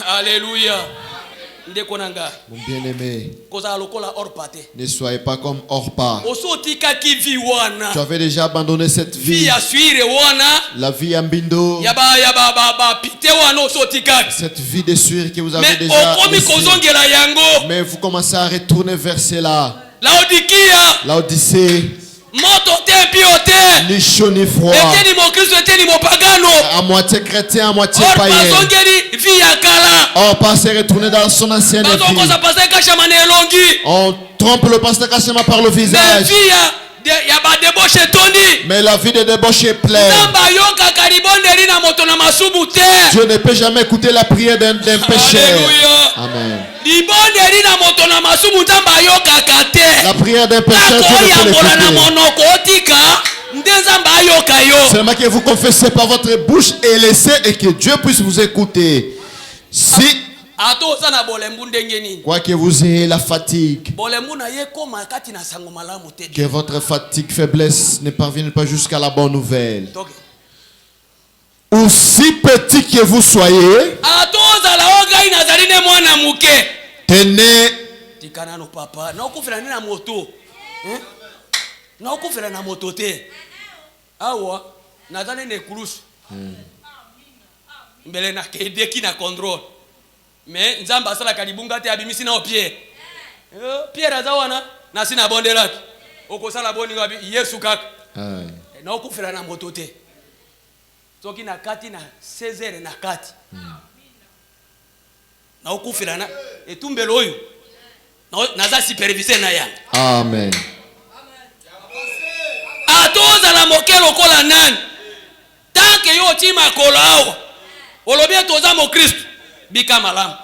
Alléluia.
Mon bien-aimé, ne soyez pas comme Orpa. Tu avais déjà abandonné cette vie. La vie à Mbindo. Cette vie de suir que vous avez déjà laissée. Mais vous commencez à retourner vers cela. Laodicée. Ni chaud ni froid. À moitié chrétien, à moitié païen. Orpa s'est retourné dans son ancienne vie. On trompe le pasteur Kachama par le visage. Mais la vie de débauche est pleine. Dieu ne peut jamais écouter la prière d'un pécheur. Amen. La prière d'un pécheur, Dieu ne peut l'écouter. Seulement que vous confessez par votre bouche et laissez et que Dieu puisse vous écouter. Si quoi que vous ayez la fatigue, que votre fatigue, faiblesse ne parvienne pas jusqu'à la bonne nouvelle. Aussi petit que vous soyez, tenez.
Mais nzamba sala kalibunga te abimisi na Pierre. Pierre azawana na sina bonde lake. Okosala boni ngabi Yesu kaka. Na okufela na moto te. Soki na kati na 16h na kati. Na okufela na etumbelo oyo. Na za superviseur na yana.
Amen.
Atoza la mokelo kola nani. Tanke yo tima kola awa. Olobie toza mo Kristo. Bika malamu.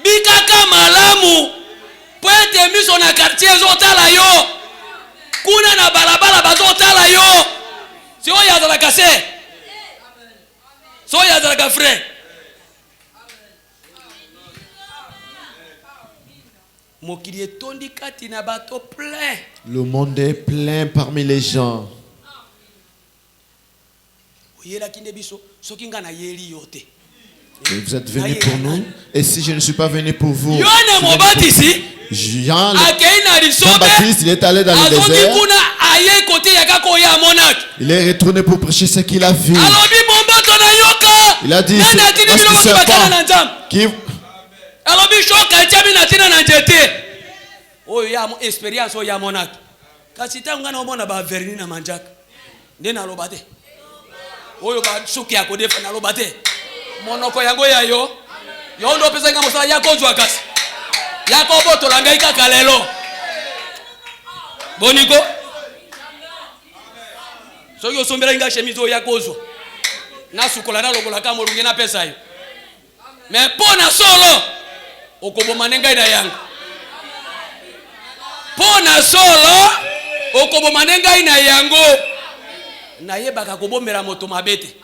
Bika malamu. Poete miso na quartier zotala yo. Kuna na balabala bazotala yo. Si oya zala kase. Si oya zala ka frère. Mokili etondi kati na bato plein.
Le monde est plein parmi les gens.
Et
vous êtes venus pour nous. Et si je ne suis pas venu pour vous, Jean-Baptiste, il est allé dans le désert. Il est retourné pour prêcher ce qu'il a vu. Il a dit, qui
oyo ya experience oyo ya monaki kasi tangu ngana omona ba verni na manjaka nde na lobate oyo ba suki ya kodefa na lobate monoko yango ya yo ndo pesa nga mosala ya kozwa kasi ya kobotola ngai kaka lelo boniko soki osombela nga chemise oyo ya kozwa na sukola na lokola ka molunge na pesa yo mais pona solo okoboma ngai na yango pona solo okoboma ngai na yango na yebaka kobomela moto mabete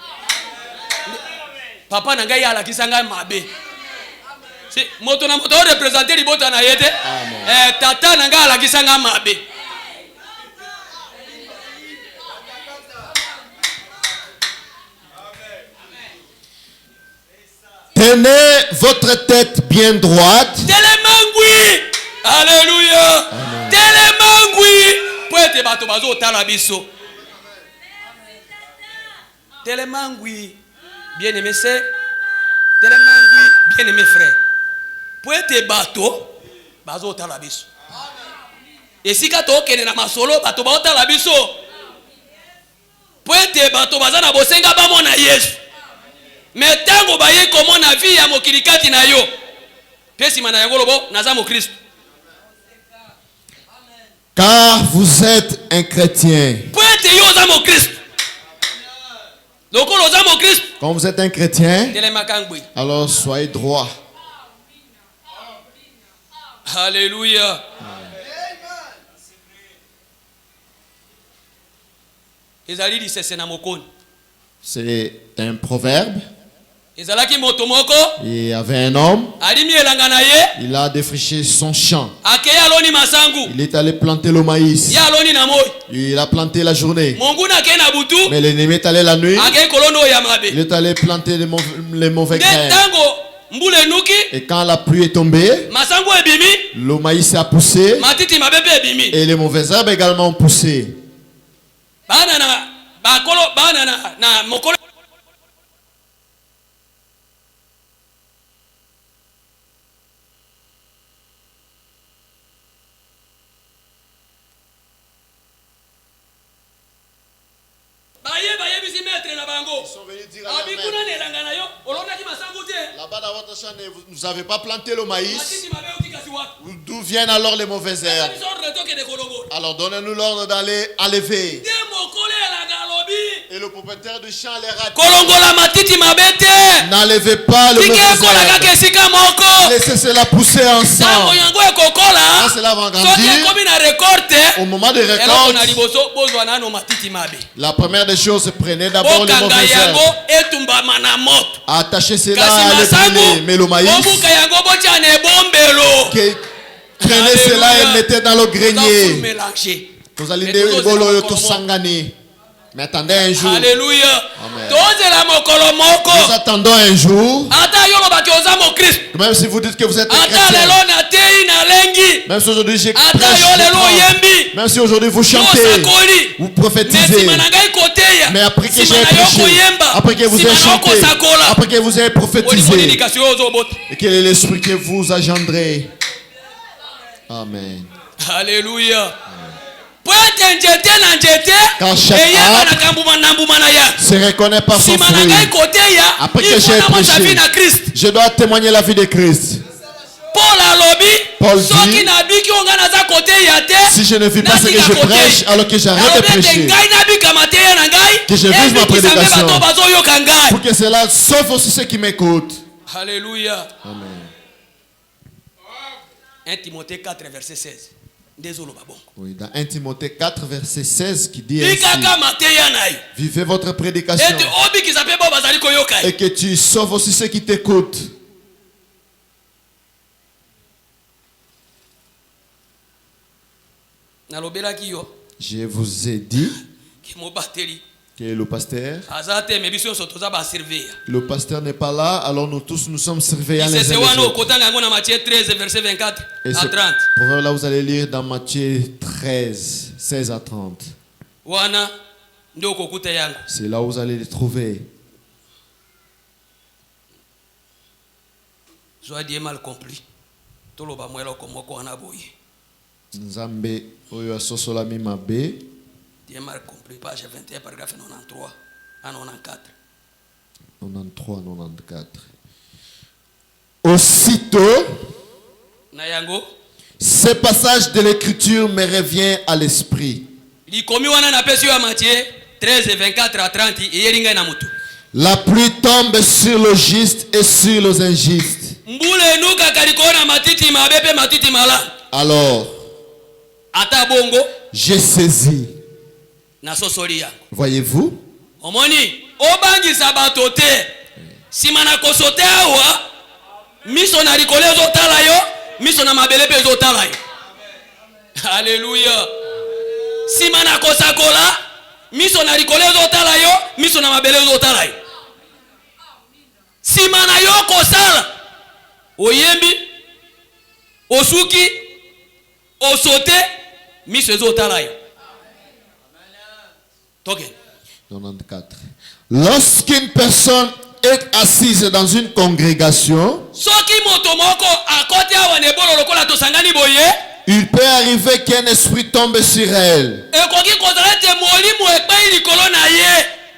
papa na ngai alakisa ngai mabe si moto na moto representer libota na yete tata na ngai alakisa ngai mabe
tenez votre tête bien droite.
Telemangui. Alléluia. Telemangui. Poete bato bazo tala biso. Telemangui. Bien-aimé sœur. Telemangui. Bien-aimé frère. Poete bato bazo tala biso. Esika to kene na masolo bato bazo tala biso. Poete bato bazana bosenga bamona Yesu. Mais tango baye komona vie ya mokilikati na yo pesi mana yango lobo naza mo Christ.
Car vous êtes un chrétien.
Poete yo za mo Christ. Lokolo za mo Christ.
Quand vous êtes un chrétien,
Telemakangui.
alors soyez droit.
Alléluia. Ezali di sese na mokoni.
C'est un proverbe.
Il
y avait un homme. Il a défriché son champ. Il est allé planter le maïs. Il a planté la journée. Mais l'ennemi est allé la nuit. Il est allé planter les mauvais grains. Et quand la pluie est tombée, le maïs a poussé. Et les mauvaises herbes également ont poussé. Ils sont venus dire à là-bas dans votre champ, vous n'avez pas planté le maïs. D'où viennent alors les mauvaises herbes? Alors donnez-nous l'ordre d'aller enlever. Et le propriétaire du champ les rate. N'enlevez pas le mauvais herbe. Laissez cela pousser ensemble. Quand cela va grandir, au moment de récolte, la première des choses, prenez d'abord les mauvaises herbes. Attachez cela à l'épingle. Mais le maïs, prenez cela et mettez dans le grenier. Vous allez tout sangani. Mais attendez un jour.
Alléluia.
Nous attendons un jour. Même si vous dites que vous êtes un chrétien. Même si aujourd'hui j'ai prêché. Même si aujourd'hui vous chantez. Vous prophétisez. Mais après que j'ai prêché. Après que vous avez chanté. Après que vous avez prophétisé. Et quel est l'esprit que vous engendrez. Amen.
Alléluia.
Quand chaque arbre se reconnaît par son fruit. Après que j'ai prêché, je dois témoigner la vie de Christ. Paul dit, si je ne vis pas ce que je prêche, alors que j'arrête de prêcher, que je vive ma prédication, pour que cela sauve aussi ceux qui m'écoutent.
Alléluia.
Amen.
1 Timothée 4, verset 16.
Oui, dans 1 Timothée 4, verset 16 qui dit ainsi, vivez votre prédication et que tu sauves aussi ceux qui t'écoutent. Je vous ai dit que le pasteur n'est pas là, alors nous tous nous sommes surveillants les uns les autres. Et ce proverbe-là, vous allez lire dans Matthieu 13, 16 à 30. C'est là où vous allez les trouver. Nzambe oyo asosolami mabe.
Dieu m'a compris, page 21, paragraphe 93 à 94.
93 94. Aussitôt,
Nayango,
ce passage de l'écriture me revient à l'esprit. La pluie tombe sur le juste et sur les injustes. Alors, j'ai saisi. Voyez-vous?
Alléluia. Simana kosakola, miso na rikole zotala yo, miso na mabele zotala yo. Simana yo kosala, oyembi, osuki, osote, miso zotala yo. Token.
94. Lorsqu'une personne est assise dans une congrégation, il peut arriver qu'un esprit tombe sur elle.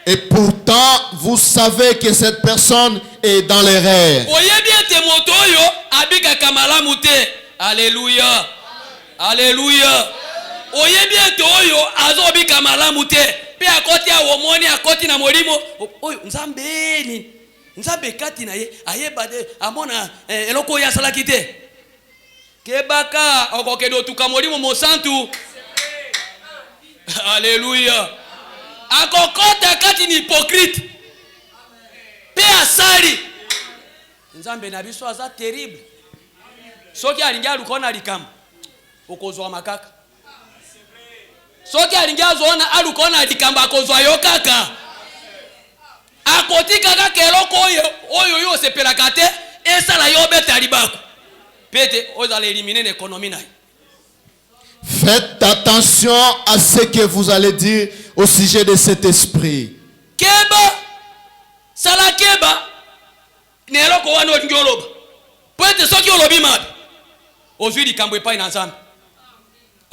Et pourtant, vous savez que cette personne est dans l'erreur.
Alléluia. Alléluia. Pe akoti ya womoni akoti na molimo oyo nzambe kati na ye ayebade amona eloko ya salaki te kebaka okokedo tuka molimo mosantu. Alléluia. Akokota kati ni hypocrite pe asali nzambe na biso aza terrible soki alingi alukona likamba okozwa makaka soki alingi azona alukona likamba akozwa yo kaka akotika kaka eloko oyo yo sepelaka te esala yo beta libako pete ozala éliminer l'économie na.
Faites attention à ce que vous allez dire au sujet de cet esprit.
Keba sala keba ne eloko wana olingi oloba pete soki olobi mabe ozwi likambo epai na Nzambe.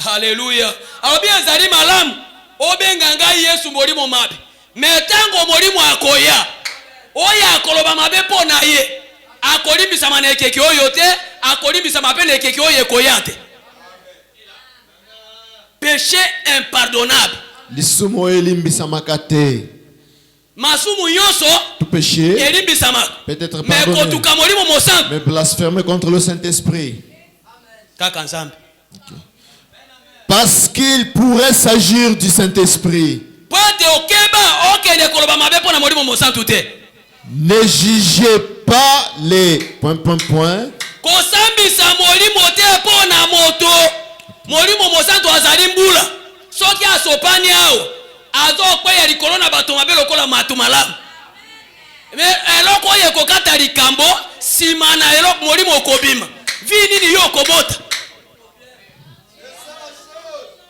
Alléluia. Alors bien zali malamu obenga ngai Yesu molimo mabe metango molimo akoya oya akoloba mabe po na ye akolimbisa manekeki oyo te akolimbisa mabe nekeki oyo ekoya te. Péché impardonnable.
Lisumu elimbisa makate.
Masumu yoso
tout péché
elimbisa mak.
Peut-être pardonné.
Mais kotuka molimo mosantu.
Mais blasphémer contre le Saint-Esprit.
Kaka Nzambe.
Okay. Parce qu'il pourrait s'agir du Saint-Esprit. Ne jugez pas les ...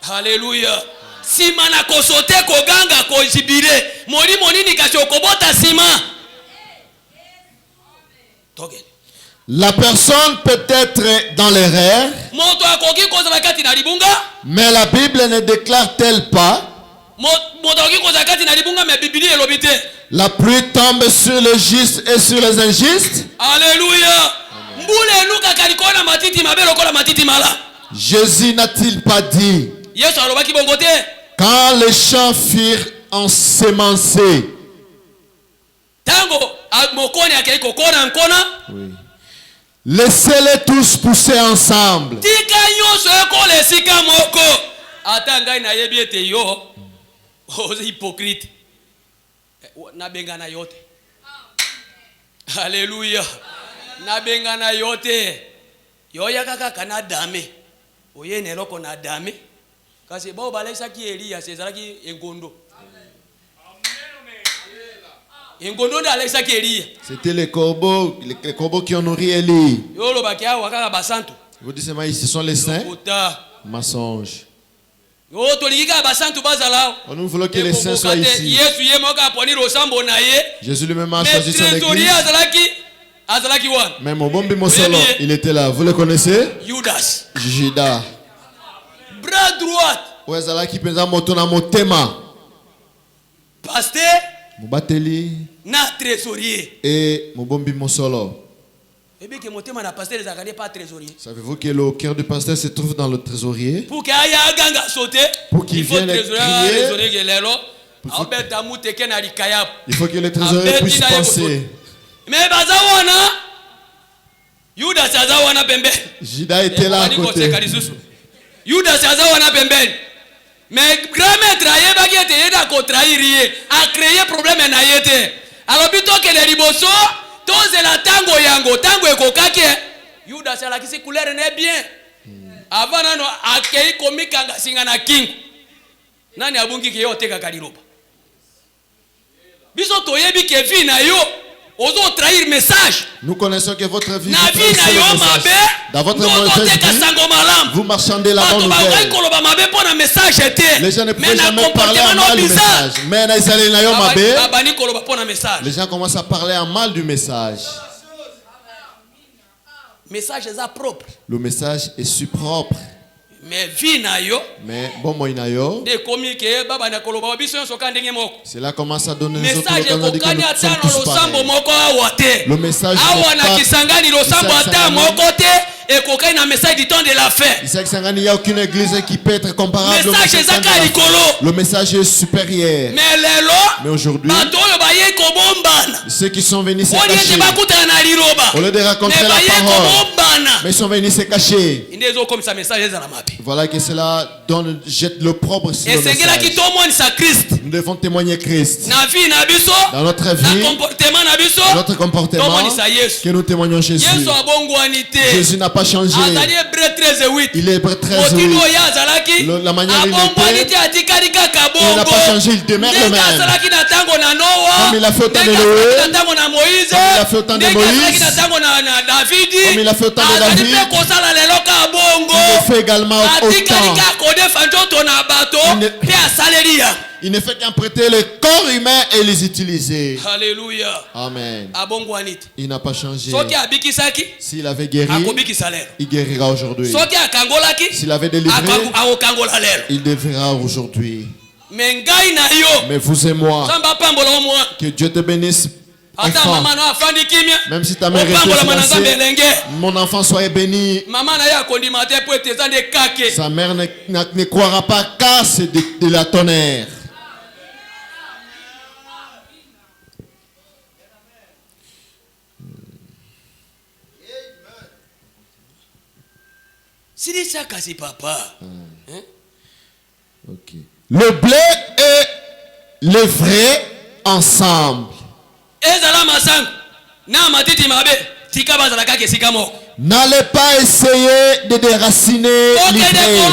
Alléluia. Simana kosote koganga kojibire molimo nini kachokobota sima.
La personne peut être dans l'erreur, mais la Bible ne déclare-t-elle pas? La pluie tombe sur les justes et sur les injustes.
Alléluia.
Jésus n'a-t-il pas dit quand les champs furent ensemencés? Oui. Laissez-les tous pousser ensemble.
Alléluia. Nabengana yote. Yoya kaka kana dame. Oye neloko na dame. Kasi bao balesa ki Elia sezalaki engondo. Engondo da alesa ki Elia.
C'était les corbeaux qui ont nourri Élie.
Yolo bakia wakaka basantu.
Vous dites mais ce sont les saints? Mensonge. Nous voulons que les saints soient ici. Jésus lui-même a choisi son église. Même au bon bimosolo, il était là. Vous le connaissez?
Judas.
Judas.
droite.
Ouezalaki penza moto na motema.
Pasteur.
Mubateli.
Na trésorier.
Et mobombi mosolo.
Savez-vous
que le cœur du pasteur se trouve dans le trésorier?
Pour qu'il vienne crier.
Il faut que le trésorier puisse penser.
Mais
Judas était là à côté.
Mais grand maître a créé problème. Alors plutôt que les ribosso, tous la tango yango, tango ekokaki. Judas a la kisi couleur n'est bien. Avant nano akei komikanga singana king. Nani abungi ki yo teka kaliroba. Biso toyebi ke vi na yo ozo trahir message.
Nous connaissons que votre vie
na vi na yo mabe.
Dans votre mauvaise vie, vous marchandez la bonne nouvelle. Les gens ne pouvaient jamais parler en mal du message. Mais les gens commencent à parler en mal du message. Le message est si propre. Mais bon moi inayo. Cela commence à donner les autres l'occasion de que nous sommes tous pareils. Le message
et coquin na message du temps de la fin.
Il n'y a aucune église qui peut être comparable au message. Le message est supérieur. Mais aujourd'hui, ceux qui sont venus se cacher, au lieu de raconter la parole, mais ils sont venus se cacher. Voilà que cela jette l'opprobre sur le message. Nous devons témoigner Christ. Dans notre vie, dans notre comportement, que nous témoignons Jésus. Jésus n'a pas changé. Il est Hébreux 13:8. La manière dont il était, il n'a pas changé, il demeure le même. Comme il a fait au temps de Noé, comme il a fait au temps de Moïse, comme il a fait au temps de David, il le fait également au temps. Il ne fait qu'emprunter le corps humain et les utiliser.
Alléluia.
Amen. Il n'a pas changé. S'il avait guéri, il guérira aujourd'hui. S'il avait délivré, il délivrera aujourd'hui. Mais vous et moi, que Dieu te bénisse. Enfant. Même si ta mère est silencée, mon enfant soit béni. Sa mère ne croira pas car c'est de la tonnerre.
C'est papa.
Okay. Le blé et le vrai ensemble. N'allez pas essayer de déraciner l'ivraie.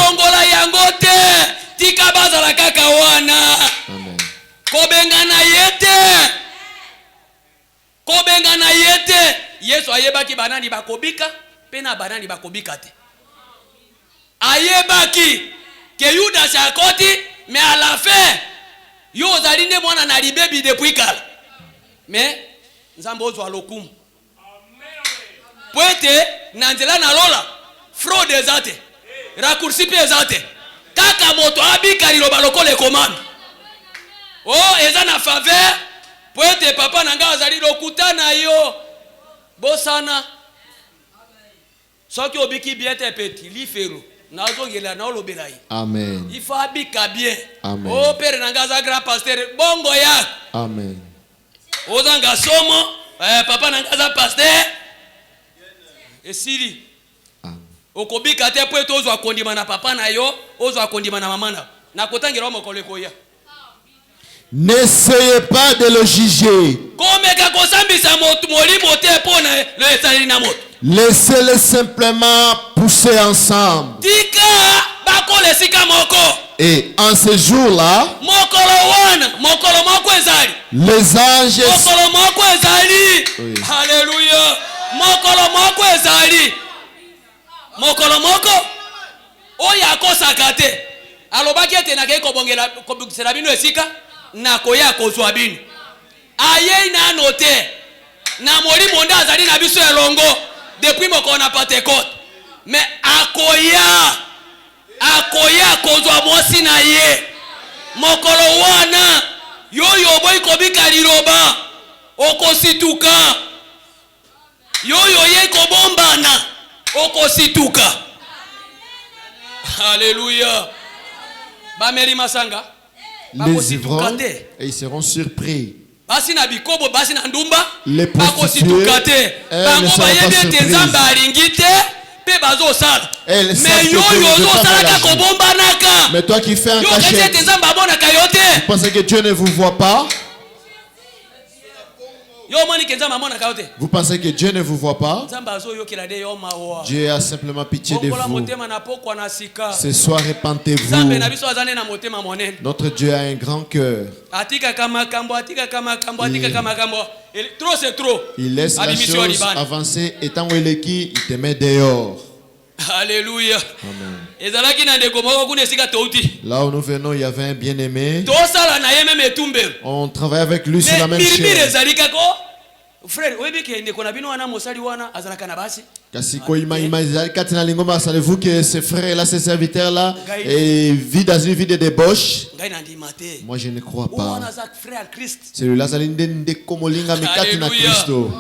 Ayebaki que Judas a côté mais à la fin yo zaline mwana na libebi depuis kala mais nzambo zo alokum poete nanzela na lola fraude ezate raccourci pe ezate kaka moto abika liloba lokole commande oh eza na faveur poete papa nanga azali lokutana yo bosana soki obiki bien te petit li fero.
Amen.
Il faut habiter bien.
Amen.
Oh père nangaza grand pasteur bongo ya.
Amen.
Ozanga somo papa nangaza pasteur. Et siri.
Amen.
Okobika te po tozo akondima na papa na yo, ozo akondima na mama na. Na kotangira mokole koya.
N'essayez pas de le juger.
Komeka kosambisa moto molimo te po na le etali na moto.
Laissez-les simplement pousser ensemble. Et en ce jour-là, les anges.
Oui. Alléluia. Depuis mon qu'on n'a pas tes côtes. Mais akoya akoya kozwa mwasi na ye mokolo wana yoyo boy kobika liloba okosituka yoyo ye kobombana okosituka. Alléluia. Bameli masanga
les ivrognes et ils seront surpris.
Basi na bikobo basi na ndumba
les prostituées elles ne seront pas surprises. Mais toi qui fais un cachet, vous pensez que Dieu ne vous voit pas? Vous pensez que Dieu ne vous voit pas? Dieu a simplement pitié de vous. Ce soir, répentez-vous. Notre Dieu a un grand cœur. Il laisse la chose avancer et tant où il est qui, il te met dehors.
Alléluia.
Amen. Là où nous venons, il y avait un bien-aimé. On travaille avec lui sur la même chaise.
Frère,
savez-vous que ce frère-là, ce serviteur-là, vit dans une vie de débauche? Moi, je ne crois pas. Celui-là, c'est l'un des Komolinga Mekatina Christo.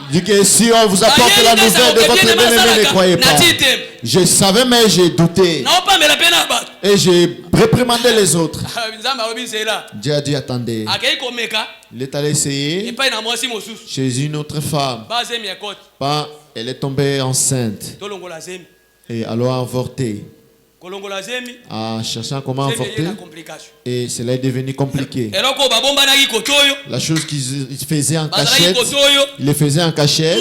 Dit que si on vous apporte la nouvelle de votre bien-aimé, ne croyez pas. Je savais mais j'ai douté. Et j'ai réprimandé les autres. Dieu a dit attendez. Il est allé essayer chez une autre femme. Elle est tombée enceinte. Et alors avorté. En cherchant comment avorter, et cela est devenu compliqué. La chose qu'il faisait en cachette, il le faisait en cachette.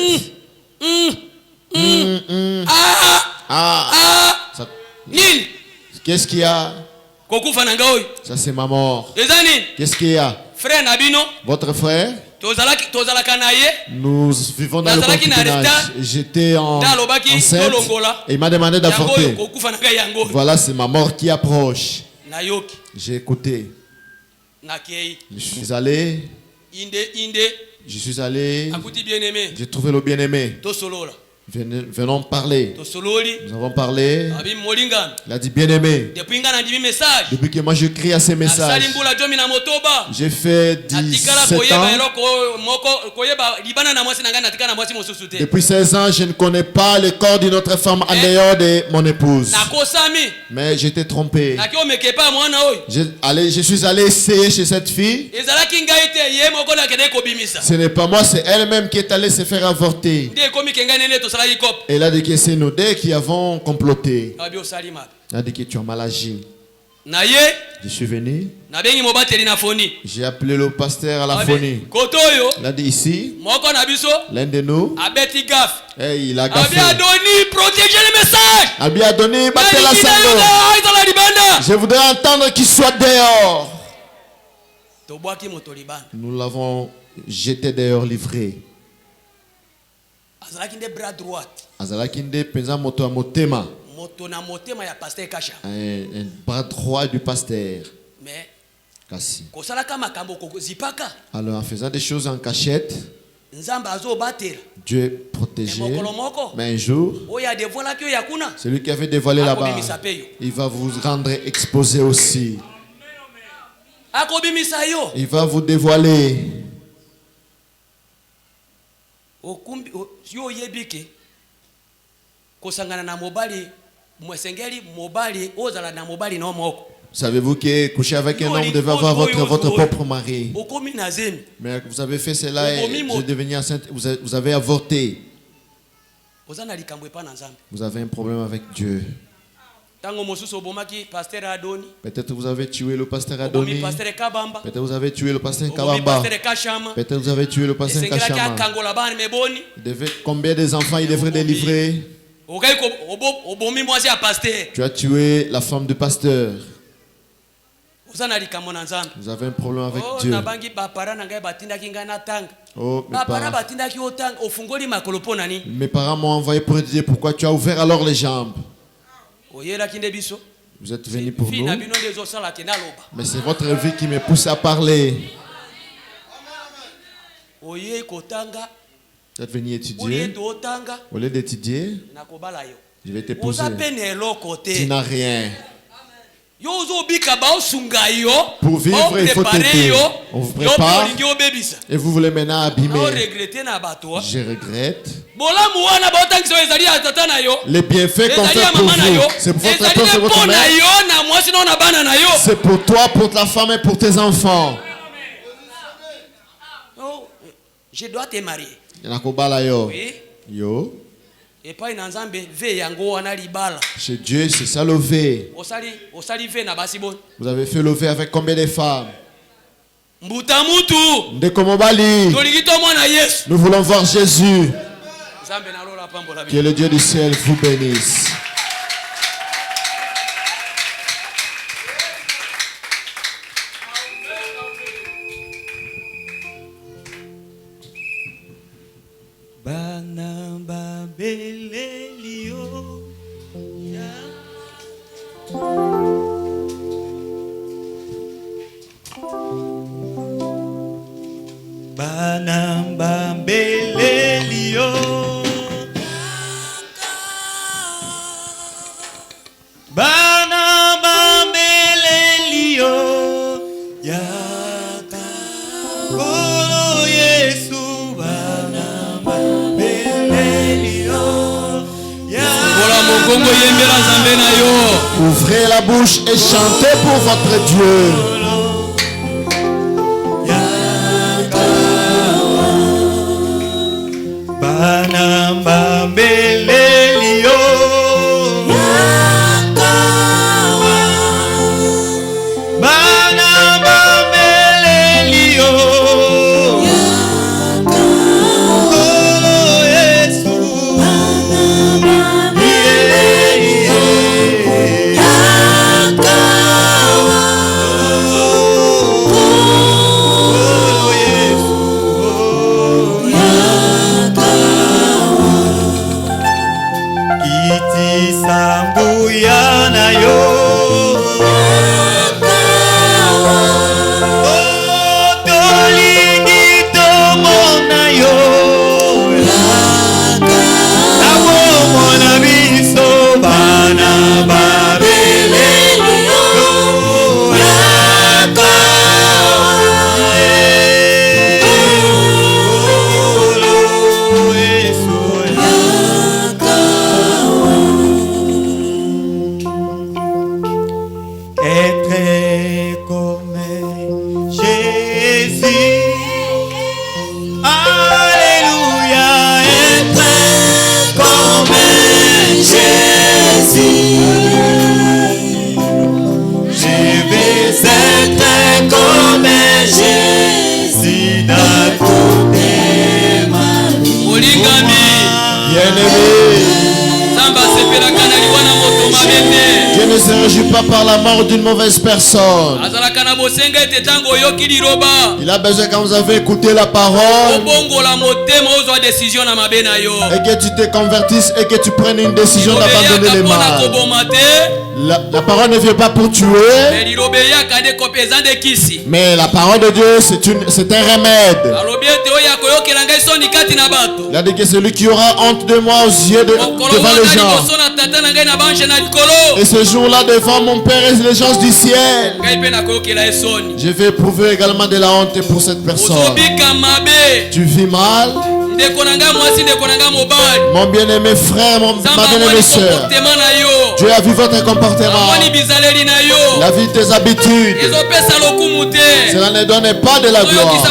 Qu'est-ce qu'il y a? Ça c'est ma mort. Qu'est-ce qu'il y a? Votre frère? Nous vivons dans le concubinage. J'étais enceinte et il m'a demandé d'avorter. Voilà, c'est ma mort qui approche. J'ai écouté. Je suis allé. J'ai trouvé le bien-aimé. Venons parler. Nous avons parlé. Il a dit bien-aimé. Depuis que moi je crie à ces messages, j'ai fait 17 ans. Depuis 16 ans, je ne connais pas le corps d'une autre femme en dehors de mon épouse. Mais j'étais trompé. Je suis allé essayer chez cette fille. Ce n'est pas moi, c'est elle-même qui est allée se faire avorter. Et il a dit que c'est nous deux qui avons comploté. Il a dit que tu as mal agi. Je suis venu. J'ai appelé le pasteur à la phonie. Il a dit ici, l'un de nous, et il a gaffé. Abi Adoni, Batela Sando. Je voudrais entendre qu'il soit dehors. Nous l'avons jeté dehors, livré. Azalakinde penza moto a motema. Un bras droit du pasteur. Kasi. Alors en faisant des choses en cachette, Dieu est protégé. Mais un jour, celui qui avait dévoilé là-bas, il va vous rendre exposé aussi. Il va vous dévoiler. Savez-vous que coucher avec un homme, vous devez avoir votre propre mari. Mais vous avez fait cela et vous êtes devenu enceinte, vous avez avorté. Vous avez un problème avec Dieu. Peut-être vous avez tué le pasteur Adoni. Peut-être vous avez tué le pasteur Kabamba. Peut-être vous avez tué le pasteur Kachama. Combien des enfants il devrait délivrer? Tu as tué la femme du pasteur. Vous avez un problème avec Dieu. Oh, mes parents m'ont envoyé pour dire pourquoi tu as ouvert alors les jambes. Vous êtes venus pour nous. Mais c'est votre vie qui me pousse à parler. Tu es venu étudier. Au lieu d'étudier, je vais t'épouser. Tu n'as rien. Pour vivre, il faut t'aider. On vous prépare et vous voulez maintenant abîmer. Je regrette. Les bienfaits qu'on fait pour vous, c'est pour votre épouse et votre mère. C'est pour toi, pour ta femme et pour tes enfants.
Je dois te marier.
Oui. Yo. Chez Dieu, c'est ça le V. Vous avez fait le V avec combien de femmes? Ndekomobali. Nous voulons voir Jésus. Que le Dieu du ciel vous bénisse. Ouvrez la bouche et chantez pour votre Dieu. Dieu ne se réjouit pas par la mort d'une mauvaise personne. Il a besoin quand vous avez écouté la parole et que tu te convertisses et que tu prennes une décision d'abandonner les mal. La parole ne vient pas pour tuer, mais la parole de Dieu c'est un remède. Il a dit que celui qui aura honte de moi aux yeux devant les gens, et ce jour-là devant mon Père et les gens du ciel, je vais éprouver également de la honte pour cette personne. Tu vis mal, mon bien-aimé frère, ma bien-aimée soeur. Dieu a vu votre comportement, la vie de tes habitudes. Cela ne donne pas de la gloire.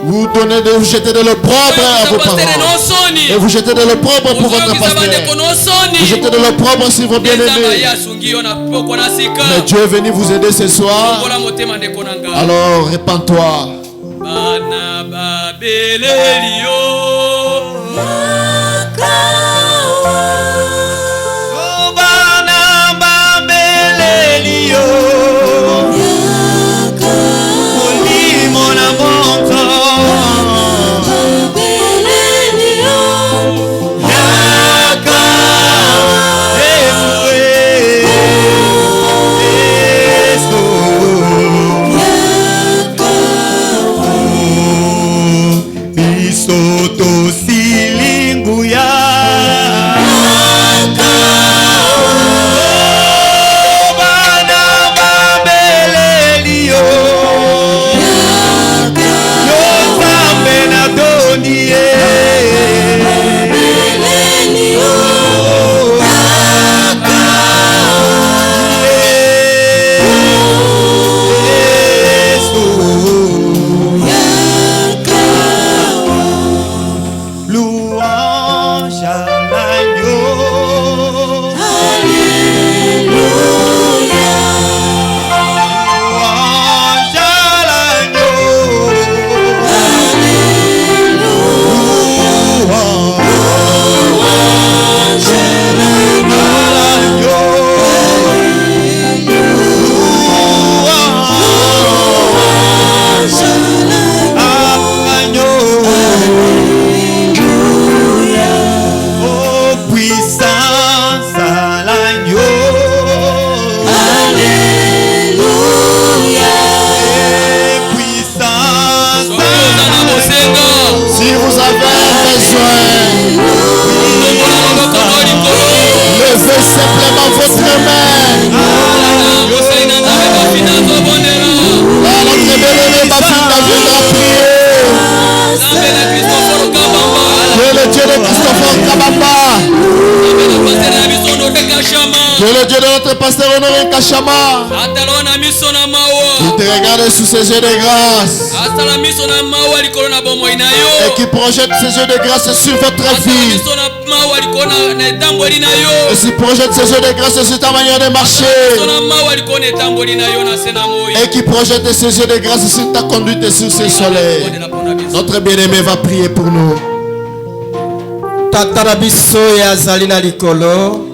Vous donnez de vous jeter de l'opprobre à vos parents, et vous jetez de l'opprobre pour votre pasteur. Vous jetez de l'opprobre sur vos bien-aimés. Mais Dieu est venu vous aider ce soir. Alors répands-toi. Si vous avez besoin, levez simplement votre main. Notre bien-aimé Bafinda viendra prier. Que le Dieu de Christopher Kabamba, que le Dieu de notre pasteur Honoré Kachama, il te regarde sous ses yeux de grâce et qui projette ses yeux de grâce sur votre vie, et qui projette ses yeux de grâce sur ta manière de marcher, et qui projette ses yeux de grâce sur ta conduite et sur ses soleils. Notre bien-aimé va prier pour nous.
Tata na biso ya zali na likolo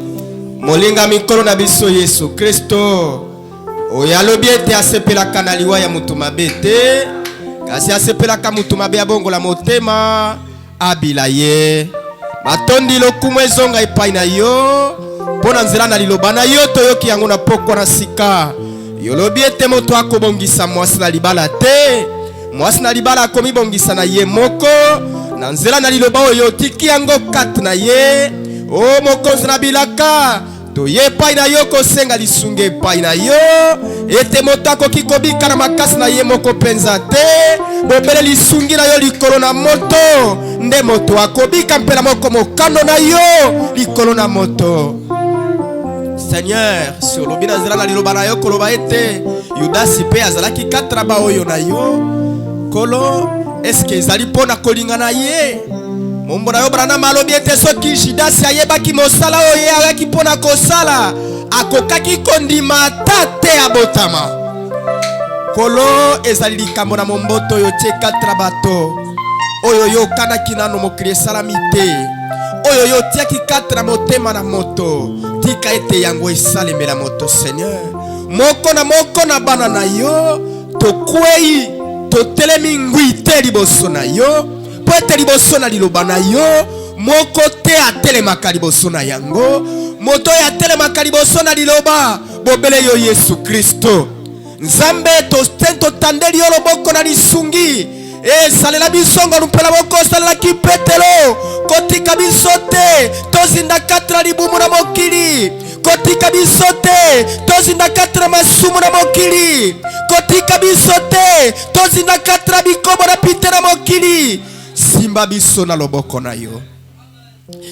molinga mikolo na biso Yesu Kristo oyalobi ete asepelaka na liwa ya mutu mabe te kasi asepelaka mutu mabe abongola motema abila ye matondi lokumu ezonga epai na yo mpona nzela na liloba na yo toyoki yango na pokwa na sika yolobi ete moto akobongisa mwasi na libala te mwasi na libala akomibongisa na ye moko na nzela na liloba oyo tiki yango kati na ye o mokonzi na bilaka toye epai na yo kosenga lisunge epai na yo ete moto akoki kobika na makasi na ye moko penza te bobele lisungi na yo likolo na moto nde moto akobika mpe na moko mokando na yo likolo na moto. Seigneur, sur lobi na nzela na liloba na yo koloba ete Yudasi pe azalaki katraba oyo na yo kolo eske ezali pona kolinga na ye mombo na yo brana malobi ete soki Judasi ayebaki mosala oyo ayaki pona kosala akokaki kondima tate abotama kolo ezali likambo na momboto yo tie katra bato oyo yo kanaki nano mokili esalami te oyo yo tiaki katra motema na moto tika ete yango esalemela moto. Seigneur, moko na bana na yo tokwei totelemi ngwi te liboso na yo po ete liboso na liloba na yo moko te atelemaka liboso na yango moto ya atelemaka liboso na liloba bobele yo Yesu Kristo nzambe totandeli yo loboko na lisungi salela biso ngolu mpela boko salela kipetelo kotika biso te tozinda katra libumu na mokili kotika biso te tozinda katra masumu na mokili kotika biso te tozinda katra bikobo na pite na mokili simba biso na loboko na yo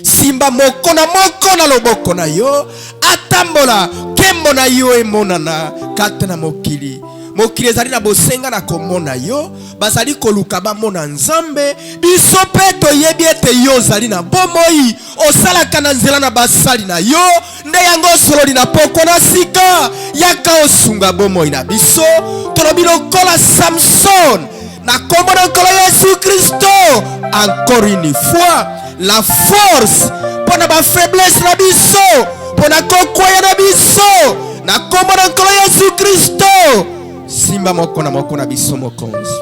simba moko na loboko na yo atambola kembo na yo emonana katra na mokili mokili ezali na bosenga na komona yo bazali koluka bamona nzambe biso pe toyebi ete yo zali na bomoi osalaka na nzela na basali na yo nde yango sololi na poko na sika yaka osunga bomoi na biso tolobi lokola Samson na kombo na nkolo Yesu Kristo encore une fois la force pona ba faiblesse na biso pona kokwaya na biso na kombo na nkolo Yesu Kristo simba moko na biso mokonzi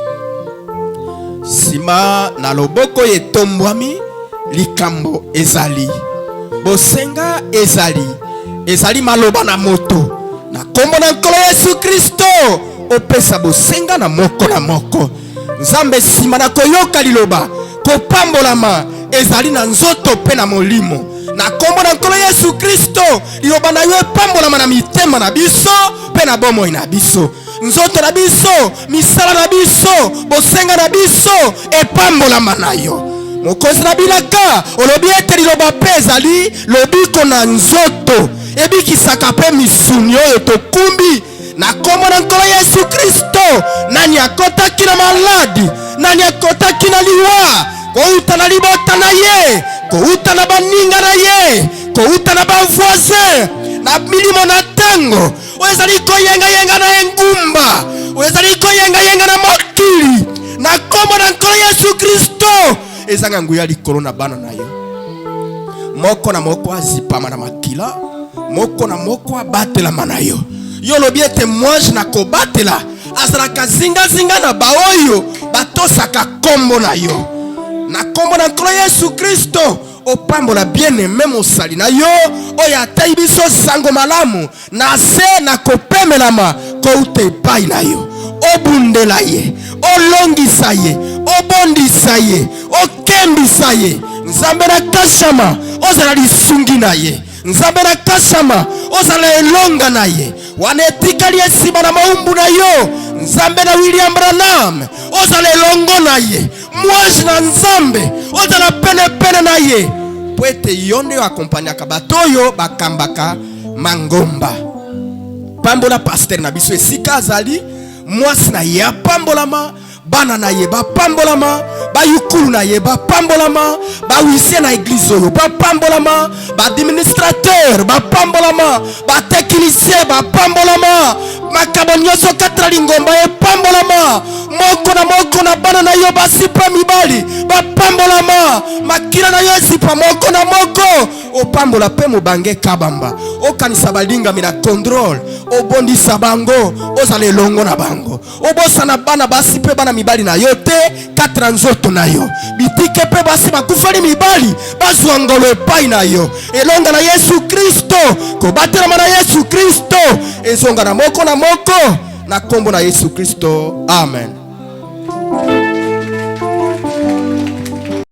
sima na loboko etombwami likambo ezali bosenga ezali maloba na moto na kombo na nkolo Yesu Kristo opesa bosenga na moko nzambe sima na koyoka liloba kopambolama ezali na nzoto pe na molimo na kombo na nkolo Yesu Kristo liloba na yo epambolama na mitema na biso pe na bomoi na biso nzoto na biso misala na biso bosenga na biso epambolama na yo mokonzi na bilaka olobi ete liloba pe ezali lobiko na nzoto ebikisaka pe misuni oyo tokumbi na kombo na nkolo Yesu Kristo nani akotaki na maladi nani akotaki na liwa kouta na libota na ye kouta na baninga na ye kouta na bavoisin na milimo na tango oyezali koyenga na engumba oyezali koyenga na mokili na kombo na nkolo Yesu Kristo ezanga nguya likolo na bana na yo moko na moko azipama na makila moko na moko abatelama na yo yo lobi ete mwange na kobatela azalaka zinga na baoyo batosaka kombo na yo na kombo na nkolo Yesu Kristo opambola bien-aimé mosali na yo oyo atai biso sango malamu na se na kopemelama kouta epai na yo obundela ye olongisa ye obondisa ye lembisa ye. Nzambe na kashama ozala lisungi na ye. Nzambe na kashama ozala elonga na ye. Wanetikali esima na maumbu na yo. Nzambe na William Branham ozala elongo na ye. Mwaji na Nzambe ozala pene na ye. Poete yonde akompanyaka batoyo bakambaka mangomba. Pambola pasteur na biso esika azali. Mwasi na ye apambolama. Bana na ye bapambolama. Bayukulu na ye bapambolama. Bawisie na eglise oyo bapambolama. Administrateur bapambolama. Technicien bapambolama. Makabo nyonso katra lingomba epambolama. Moko na bana na yo basipa mibali bapambolama. Makila na yo sipa moko na moko. Opambola pe mobange kabamba. Okanisa balinga mina control. Obondisa bango ozale longo na bango. Obosa na bana basipe bana mibali na yo te katra nzoto na yo. Bitike pe basi bakufali mibali bazwangolo epai na yo. Elonga na Yesu Kristo. Kobatela na Yesu Kristo. Ezonga na moko na kombo na Yesu Kristo. Amen.